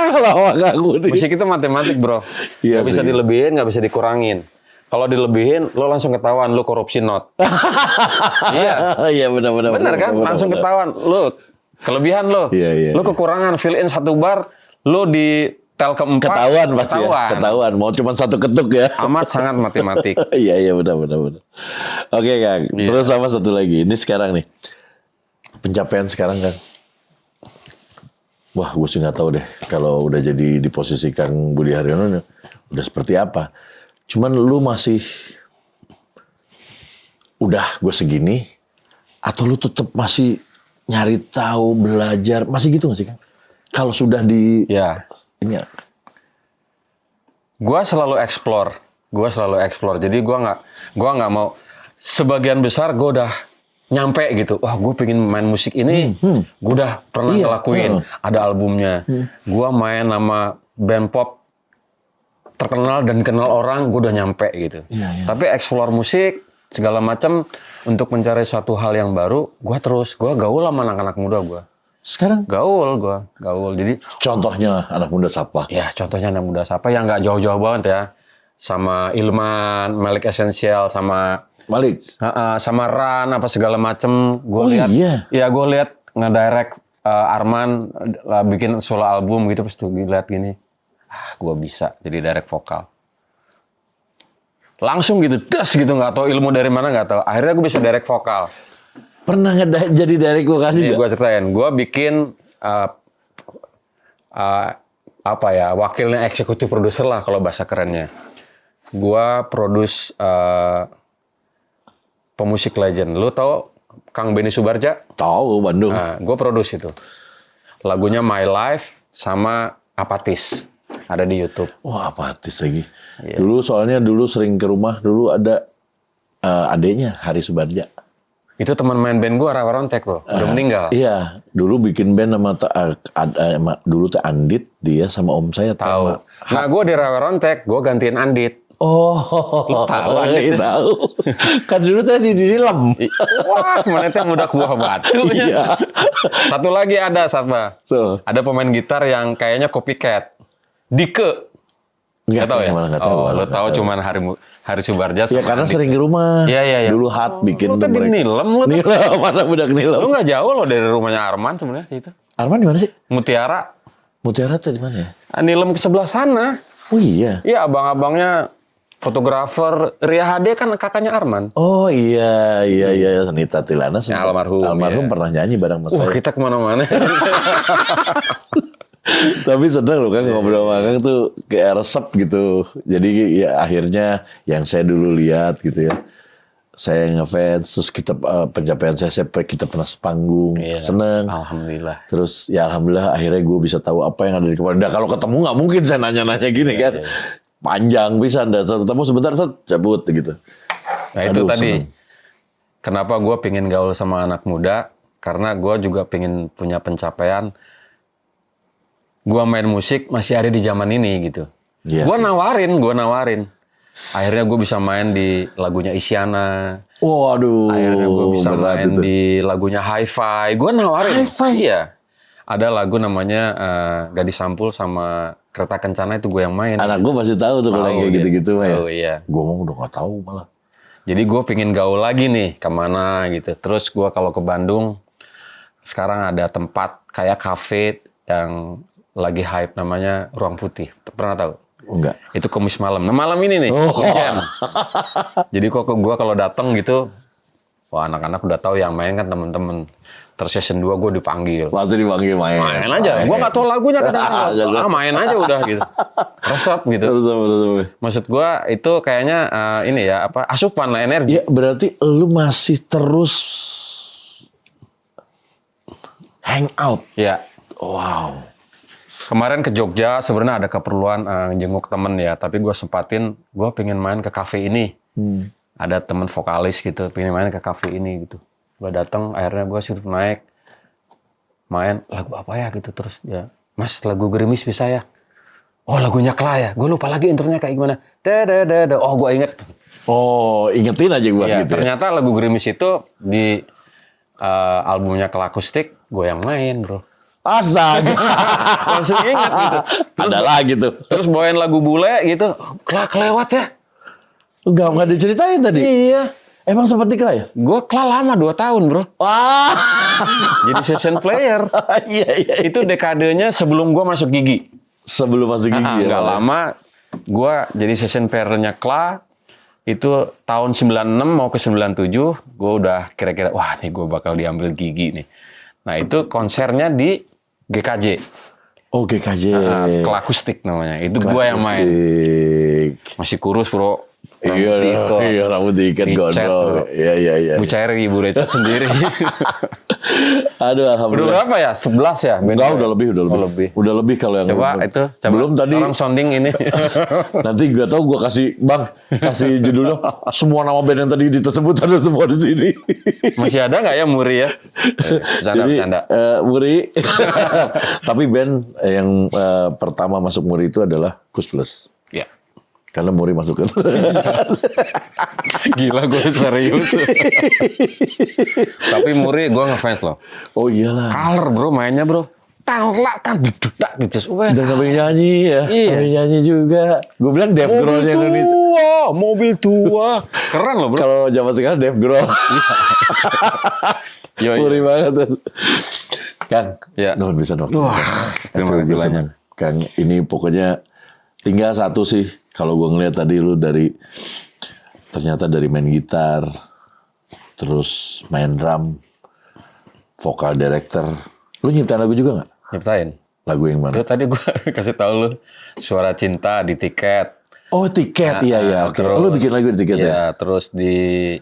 Lama ngaku nih. Musik itu matematik, bro. Iya Gak bisa sih. dilebihin, gak bisa dikurangin. Kalau dilebihin, lo langsung ketahuan lo korupsi not. Iya. Iya benar. Bener kan? Langsung ketahuan. Lo kelebihan lo. Iya. Lo kekurangan fill in 1 bar, lo di tel keempat. Ketahuan pasti ya. Ketahuan. Mau cuma 1 ketuk ya. Amat sangat matematik. Iya benar. Oke Kang. Iya. Terus sama satu lagi. Ini sekarang nih. Pencapaian sekarang Kang. Wah, gue sih nggak tahu deh kalau udah jadi di posisi Kang Budi Haryono udah seperti apa. Cuman lu masih udah gue segini atau lu tetap masih nyari tahu, belajar, masih gitu nggak sih Kang? Kalau sudah di Ya. ini Gua selalu explore. Jadi gua nggak mau. Sebagian besar gua udah nyampe gitu. Wah, gue pengen main musik ini. Gue udah pernah ngelakuin. Ada albumnya. Gue main sama band pop terkenal dan kenal orang. Gue udah nyampe gitu. Iya. Tapi explore musik segala macam untuk mencari suatu hal yang baru. Gue gaul sama anak-anak muda gue. sekarang Gaul. Jadi contohnya anak muda siapa? ya contohnya anak muda siapa yang nggak jauh-jauh banget ya. Sama Ilman, Malik Essential, sama Malik. sama Ran apa segala macem. Gue lihat, iya. ya gue lihat ngedirect Arman bikin solo album gitu, pas tuh lihat gini, gue bisa jadi direct vokal. Langsung gitu, gitu nggak tahu ilmu dari mana nggak tahu. Akhirnya gue bisa direct vokal. Pernah jadi direct vokal Nih juga? gue ceritain, gue bikin apa ya, wakilnya eksekutif produser lah kalau bahasa kerennya. Gue produce pemusik legend. Lu tahu Kang Benny Subarja? Tahu Bandung. Nah, gue produce itu. Lagunya My Life sama Apatis. Ada di YouTube. Wah, apatis lagi. Iya. Dulu soalnya sering ke rumah, dulu ada adeknya Hari Subarja. Itu teman main band gue, Rawa Rontek loh. Udah meninggal. Iya, dulu bikin band sama dulu tuh Andit, dia sama om saya Tahu. Nah, gue di Rawa Rontek, gue gantiin Andit. Oh, tahu Andit. tahu. Kan dulu saya di Nilem. Wah, mana itu yang udah buah batu. Iya. Satu lagi ada, siapa? So, Ada pemain gitar yang kayaknya copycat. Dike. Nggak tahu ya? Nggak tahu. Oh, lo tahu cuman Hari Subarja sama Ya karena Andit. sering ke rumah. Iya. Dulu hat bikin Lo tuh di Nilem, lo tuh. Nilem, mana budak Nilem. Lu nggak jauh loh dari rumahnya Arman sebenarnya situ. Arman di mana sih? Mutiara. Mutiara tuh di mana ya? Nilem ke sebelah sana. Oh iya. Iya, abang-abangnya fotografer. Ria Hade kan kakaknya Arman. Oh iya. Nita Tilana Ya, almarhum, almarhum iya. pernah nyanyi bareng sama Wah, saya. kita kemana-mana. Tapi seneng loh kan ngobrol sama Kang tuh kayak resep gitu. Jadi ya akhirnya yang saya dulu lihat gitu ya. Saya ngefans, terus kita pencapaian kita pernah sepanggung, Iya. seneng. Alhamdulillah. Terus ya alhamdulillah akhirnya gue bisa tahu apa yang ada di kepala. Nah, kalau ketemu nggak mungkin saya nanya-nanya gini kan. Iya. Panjang bisa, ketemu sebentar cabut gitu. Nah itu Aduh, tadi. seneng. Kenapa gue pengen gaul sama anak muda? Karena gue juga pengen punya pencapaian. Gue main musik masih ada di zaman ini gitu. Iya. Gue nawarin. Akhirnya gue bisa main di lagunya Isyana. Waduh. Akhirnya gue bisa main itu. di lagunya Hi-Fi. Gue nawarin. Hi-Fi? Iya. Ada lagu namanya Gadis Sampul sama Kereta Kencana, itu gue yang main. Anak gue pasti tahu tuh kalau yang kayak gitu-gitu mah ya. Oh iya. Gue mau udah nggak tahu malah. Jadi gue pengen gaul lagi nih, kemana gitu. Terus gue kalau ke Bandung, sekarang ada tempat kayak kafe yang lagi hype namanya Ruang Putih. Pernah tahu? Enggak. Itu Kamis malam. Nah malam ini nih, jam. Jadi kok gue kalau datang gitu, wah anak-anak udah tahu yang main kan temen-temen. Terus season 2 gue dipanggil. Waktu dipanggil main. Main aja. Gue gak tahu lagunya kadang-kadang. Main aja udah gitu. Resep gitu. Maksud gue itu kayaknya ini ya, asupan lah, energi. Ya berarti lu masih terus hang out. Ya. Wow. Kemarin ke Jogja sebenarnya ada keperluan jenguk temen ya, tapi gue sempatin, gue pengen main ke kafe ini. Ada temen vokalis gitu, pengen main ke kafe ini gitu. Gue datang, akhirnya gue suruh naik, main lagu apa ya gitu, terus ya, Mas lagu Gerimis bisa ya? Oh lagunya Kla ya, gue lupa lagi intronya kayak gimana. Oh gue inget. Oh ingetin aja gue Ya, gitu. ternyata lagu Gerimis itu di albumnya Kla Akustik, gue yang main bro. Astaga. Langsung ingat gitu. Ada lagi tuh. Terus bawain lagu bule gitu, Kla kelewat ya? Enggak diceritain tadi. Iya. Emang sempat dikira ya? Gue Kla lama 2 tahun bro. Wah. Jadi session player. Iya. Itu dekadenya sebelum gue masuk Gigi. Sebelum masuk Gigi ya. Gak lama, gue jadi session playernya Kla. Itu tahun 96 mau ke 97, gue udah kira-kira, wah nih gue bakal diambil Gigi nih. Nah itu konsernya di GKJ. Oh GKJ. Kla Akustik namanya. Itu gue yang main. Masih kurus bro. Iya, rambut diikat gondrong. Iya. Bu Cairi, Bu Recet sendiri. Aduh, Udah alhamdulillah. berapa ya? 11 ya? Enggak, udah lebih. lebih. Udah lebih kalau yang Coba itu, belum tadi. orang sounding ini. Nanti gak tahu gue kasih judulnya semua nama band yang tadi disebut ada semua di sini. Masih ada nggak ya Muri ya? Bercanda. Muri. Tapi band yang pertama masuk Muri itu adalah Kus Plus. Ya. Karena Muri masukkan. Gila gue serius. Tapi Muri gue ngefans loh. Oh iyalah. Color bro mainnya bro. Tak gitu. Dan sampai nyanyi ya. Iya. Sampai nyanyi juga. Gue bilang Dave Grohl-nya Indonesia. Mobil tua. Keren loh bro. Kalau zaman sekarang Dave Grohl. Muri banget tuh. Kang. Ya. Nuhun bisa dokter. Wah, terima kasih banyak. Kang, ini pokoknya tinggal satu sih. Kalau gue ngeliat tadi lu ternyata dari main gitar, terus main drum, vokal director. Lu nyiptain lagu juga nggak? Nyiptain. Lagu yang mana? Itu tadi gue kasih tahu lu Suara Cinta di Tiket. Oh Tiket, iya. Oke. Lu bikin lagu di Tiket ya? Iya, terus di...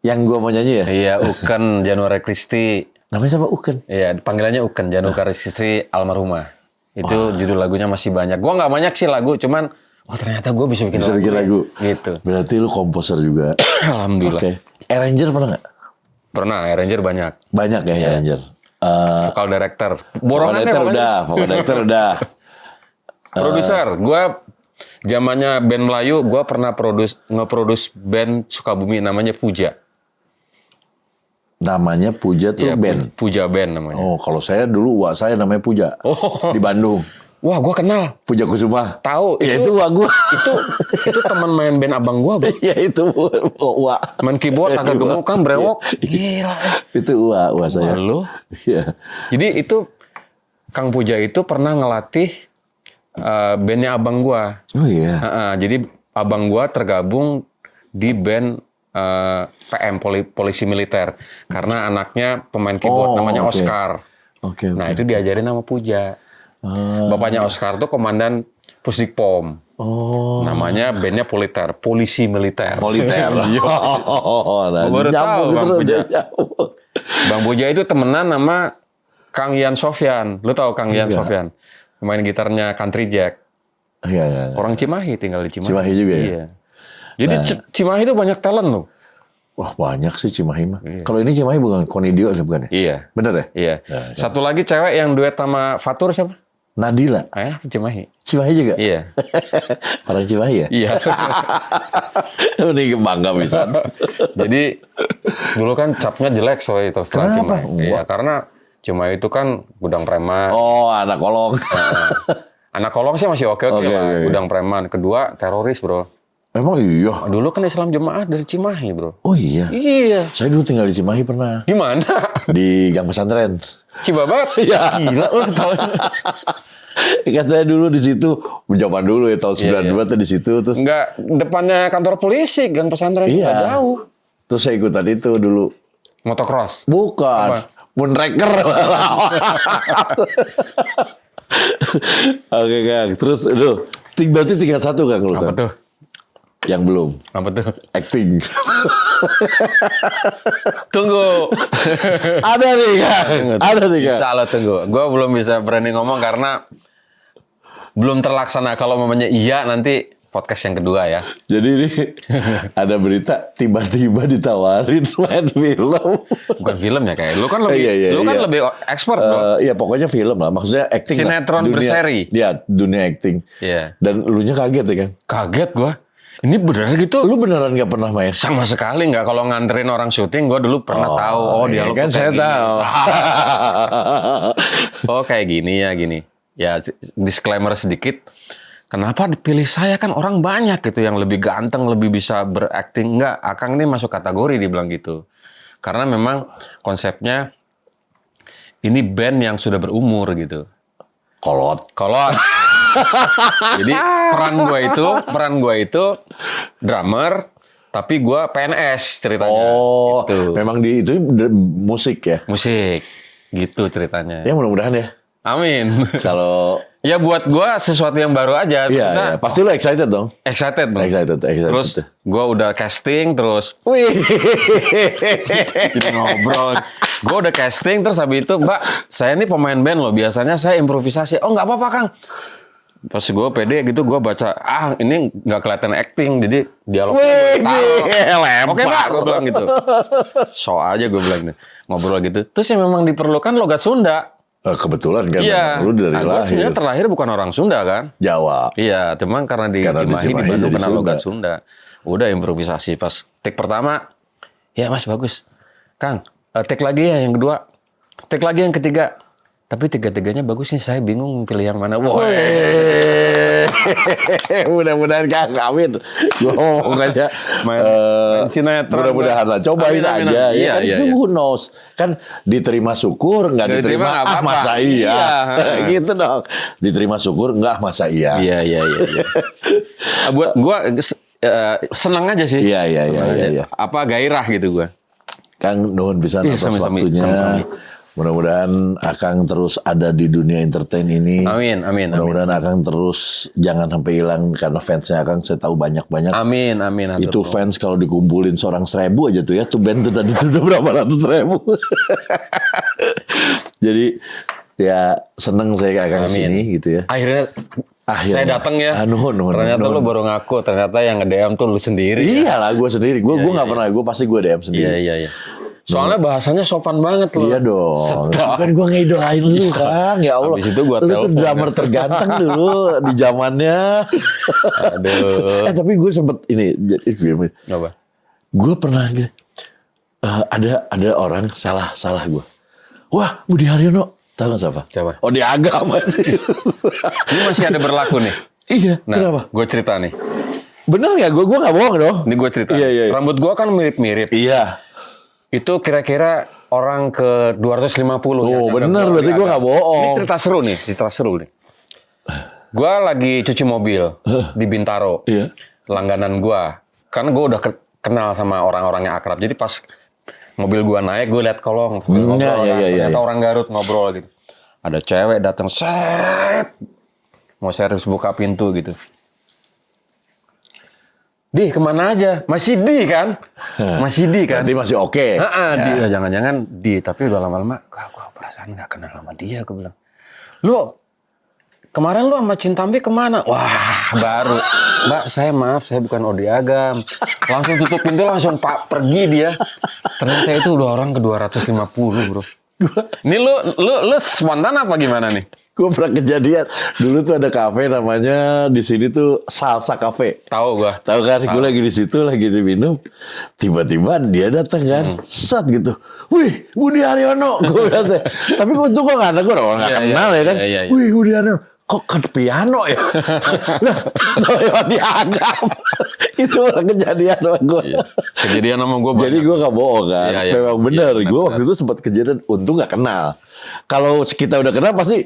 Yang gue mau nyanyi ya? Iya, Uken, Januari Kristi. Namanya siapa Uken? Iya, panggilannya Uken, Januari Kristi almarhumah. Itu judul lagunya masih banyak. Gue nggak banyak sih lagu, cuman ternyata gue bisa bikin lagu. Gitu. Berarti lu komposer juga. Alhamdulillah. Oke. Arranger pernah nggak? Pernah, arranger banyak. Banyak ya arranger. Vokal director. Vokal director udah. Produser, gue zamannya band Melayu, gue pernah nge-produce band Sukabumi namanya Puja. Namanya Puja tuh Iya, band. Puja band namanya. Oh, kalau saya dulu saya namanya Puja. Oh. Di Bandung. Wah, gue kenal. Puja Kusuma. Tahu Ya itu Wak gua. itu teman main band abang gue, bro. Ya itu Wak. Main keyboard agak gemuk kan, brewok. Gila. Itu Wak saya. Lu? Iya. Jadi itu Kang Puja itu pernah ngelatih bandnya abang gua. Oh iya. Jadi abang gua tergabung di band PM Polisi Militer karena anaknya pemain keyboard namanya oke. Oscar. Oke. Nah itu diajarin sama Puja. Bapaknya Oscar tuh komandan Pusdikpom. Oh. Namanya bandnya Polisi Militer. Politer. Baru tahu Bang Puja. Bang Puja itu temenan sama Kang Ian Sofyan. Lu tahu Kang Ian Sofyan? Pemain gitarnya Country Jack. Iya. Orang Cimahi, tinggal di Cimahi. Cimahi juga ya? Iya. Jadi Cimahi itu banyak talent loh. Wah banyak sih Cimahi mah. Kalau ini Cimahi bukan Konidio bukan ya? Iya. Bener ya? Iya. Nah, Satu lagi cewek yang duet sama Fatur siapa? Nadila. Cimahi. Cimahi juga? Iya. Orang Cimahi ya? Iya. Ini bangga bisa. Jadi dulu kan capnya jelek soalnya itu setelah Kenapa? Cimahi. Iya, karena Cimahi itu kan gudang preman. Oh, anak kolong. Anak kolong sih masih oke-oke Oke, lah. oke. Gudang preman. Kedua, teroris, bro. Emang iya? Dulu kan Islam jemaah dari Cimahi, bro. Oh iya? Iya. Saya dulu tinggal di Cimahi pernah. Di mana? Di Gang Pesantren. Cibabat? Iya. Gila lu tahun. Katanya dulu di situ, zaman dulu ya tahun 92 tuh di situ terus. Enggak, depannya kantor polisi, Gang Pesantren. Iya. Nggak jauh. Terus saya ikutan itu dulu. Motocross. Bukan. Apa? Moonraker. Oke Kang. Terus lu berarti tinggal satu Kang lu Apa kan? tuh? Yang belum. Apa tuh? Acting. Tunggu. Ada nih Kang. Ada nih Kang. Insya Allah tunggu. Gue belum bisa berani ngomong karena belum terlaksana. Kalau mamanya iya nanti podcast yang kedua ya. Jadi ini ada berita tiba-tiba ditawarin main film. Bukan film ya kayak. Lu kan lebih, Iya, lu kan iya. lebih expert bro. Iya pokoknya film lah. Maksudnya acting Sinetron lah. berseri. Iya dunia acting. Iya. Dan elunya kaget ya Kang. Kaget gue. Ini beneran gitu? Lu beneran gak pernah main? Sama sekali nggak. Kalau nganterin orang syuting, gue dulu pernah tahu. Oh dia iya lu kan saya gini. tahu. Oh kayak gini ya gini. Ya disclaimer sedikit. Kenapa dipilih saya kan orang banyak gitu yang lebih ganteng, lebih bisa berakting. Enggak, Akang ini masuk kategori dibilang gitu. Karena memang konsepnya ini band yang sudah berumur gitu. Kolot. Jadi peran gue itu drummer, tapi gue PNS ceritanya. Oh, Gitu. memang di itu musik ya? Musik, gitu ceritanya. Ya mudah-mudahan ya. Amin. Kalau Ya buat gue sesuatu yang baru aja. iya, Maksudnya, iya, pasti lu excited dong. excited bro. Excited. Terus gue udah casting, terus Wih. jadi ngobrol. Gue udah casting, terus habis itu, Mbak, saya ini pemain band loh. Biasanya saya improvisasi. Oh nggak apa-apa Kang. Pas gue pede gitu, gue baca, ini nggak kelihatan acting, jadi dialognya gue taruh. Lempar. Oke Pak, gue bilang gitu. So aja gue bilang gitu. Ngobrol gitu. Terus yang memang diperlukan logat Sunda. Kebetulan kan Iya. memang lu dari Gue lahir. sebenarnya terlahir bukan orang Sunda kan. Jawa. Iya, cuman karena di Karena di Cimahi, di Cimahi Bandung jadi kena Sunda. logat Sunda. Udah improvisasi pas take pertama, ya Mas bagus. Kang, take lagi ya yang kedua. Take lagi yang ketiga. Tapi tiga-tiganya bagus nih, saya bingung pilih yang mana. Wah, Mudah-mudahan Kang, amin. Gue ngomong aja. Main sinetron. Mudah-mudahan lah. Cobain Amin, amin, aja. amin. Ya Iya, kan iya, who knows. Kan diterima syukur, nggak Nggak diterima, diterima, nggak apa-apa. masa iya. Iya. Gitu dong. Diterima syukur, nggak masa iya. Iya. Buat gua senang aja sih. Iya. Senang aja. Apa gairah gitu gua. Kang nuhun bisa Iya, atas sami-sami, waktunya. sami-sami. Mudah-mudahan Akang terus ada di dunia entertain ini. Amin. Mudah-mudahan Akang terus jangan sampai hilang karena fansnya Akang saya tahu banyak-banyak. Amin. Itu fans kalau dikumpulin seorang 1.000 aja tuh ya. Tuh band tuh tadi tuh udah berapa ratus ribu. Jadi ya seneng saya ke Akang Amin. sini gitu ya. Akhirnya saya datang ya. Nuhun. Ternyata lu baru ngaku. Ternyata yang nge-DM tuh lu sendiri. Iyalah gue sendiri. Gue nggak pernah. Gue pasti gue DM sendiri. Iya. Soalnya bahasanya sopan banget loh. Iya dong. Sedap. Kan gue ngeidoain lu Kang. Ya Allah. Habis itu gua lu tuh telepon. drummer terganteng dulu di zamannya. Aduh. Tapi gue sempet ini. Apa? Gue pernah gitu. Ada orang salah gue. Wah Budi Haryono. Tahu gak siapa? Siapa? Oh di agama sih. Ini masih ada berlaku nih. Iya. Nah, Kenapa? gue cerita nih. Bener nggak? Gue gak bohong dong. Ini gue cerita. Iya. Rambut gue kan mirip-mirip. Iya. Itu kira-kira orang ke 250. Oh bener. Berarti gue gak bohong. Ini cerita seru nih. Gue lagi cuci mobil di Bintaro. Iya. Langganan gue. Karena gue udah kenal sama orang-orang yang akrab. Jadi pas mobil gue naik, gue liat kolong. Ngobrol, iya. Ternyata orang Garut ngobrol gitu. Ada cewek datang, set. Mau servis buka pintu gitu. Di kemana aja? Masih di kan? Berarti masih oke. Di, jangan-jangan di, tapi udah lama-lama, gue perasaan gak kenal sama dia, gue bilang. Lu, kemarin lu sama Cintambi kemana? Wah, baru. Mbak, maaf, saya bukan Odi Agam. Langsung tutup pintu, langsung pergi dia. Ternyata itu udah orang ke 250, bro. Ini lu spontan apa gimana nih? Gue pernah kejadian. Dulu tuh ada kafe namanya di sini tuh Salsa Cafe. Tahu gua. Tahu kan? Gue lagi di situ, lagi diminum. Tiba-tiba dia datang kan, set gitu. Wih, Budi Haryono. Gue bilang, tapi gue tuh nggak ada, gue orang nggak kenal ya kan. Wih, Budi Haryono. Kok ke piano ya? Nah, yang dianggap. Itu orang kejadian sama gue. Iya. Kejadian sama gue banyak. Jadi gue gak bohong kan. Iya, iya. Memang bener. Iya, Gue waktu itu sempat kejadian, untung gak kenal. Kalau kita udah kenal pasti,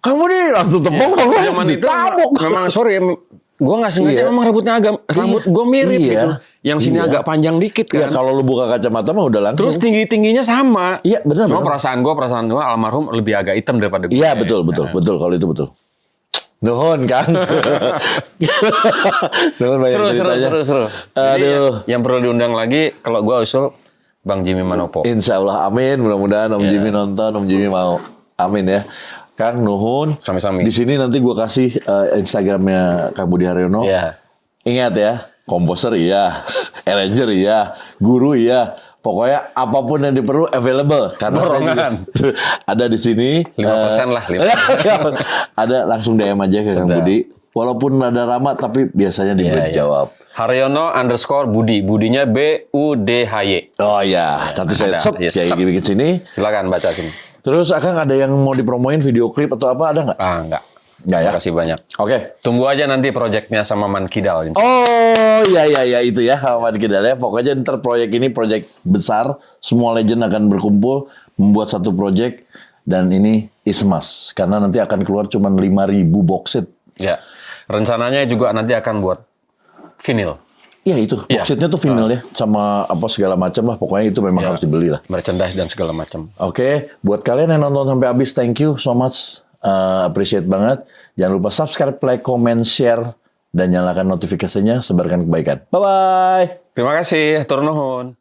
kamu nih langsung tepung, kamu Zaman itu ditabok. memang sorry, gue nggak sengaja Iya. memang rambutnya rambut gue mirip Iya. gitu. Yang sini Iya. agak panjang dikit Ya kan. kalau lu buka kacamata mah udah langsung. Terus tingginya sama. Iya, benar, Cuma benar. perasaan gue almarhum lebih agak hitam daripada gue. Iya betul kalau itu betul. Nuhun Kang. Nuhun banyak ceritanya. Seru. Jadi yang perlu diundang lagi kalau gue usul Bang Jimmy Manopo. Insya Allah amin. Mudah-mudahan Om Jimmy nonton, Om Jimmy mau. Amin ya. Kang Nuhun. Sami-sami. Di sini nanti gue kasih Instagramnya Kang Budi Haryono. Iya. Ingat ya, komposer iya, arranger iya, guru iya. Pokoknya apapun yang diperlu available karena saya juga ada di sini 5% lah, 5%. Ada langsung DM aja ke Kang Budi. Walaupun ada Rama tapi biasanya dijawab. Haryono _ Budi. Budinya BUDHY. Oh ya, nanti saya Ada, yes. kayak bikin sini. Silakan baca sini. Terus Akang ada yang mau dipromoin video klip atau apa ada nggak? Enggak. Nggak ya? Terima kasih banyak. Oke. Tunggu aja nanti proyeknya sama Man Kidal. Oh ya itu ya Hawan Kidal ya. Pokoknya ntar proyek ini proyek besar. Semua legend akan berkumpul membuat satu proyek dan ini is must karena nanti akan keluar cuma 5.000 box set. Ya. Rencananya juga nanti akan buat vinyl. Iya itu box setnya tuh vinyl ya sama apa segala macam lah. Pokoknya itu memang harus dibeli lah. Merchandise dan segala macam. Oke, buat kalian yang nonton sampai habis, thank you so much. Appreciate banget. Jangan lupa subscribe, like, comment, share, dan nyalakan notifikasinya. Sebarkan kebaikan. Bye-bye. Terima kasih. Hatur nuhun.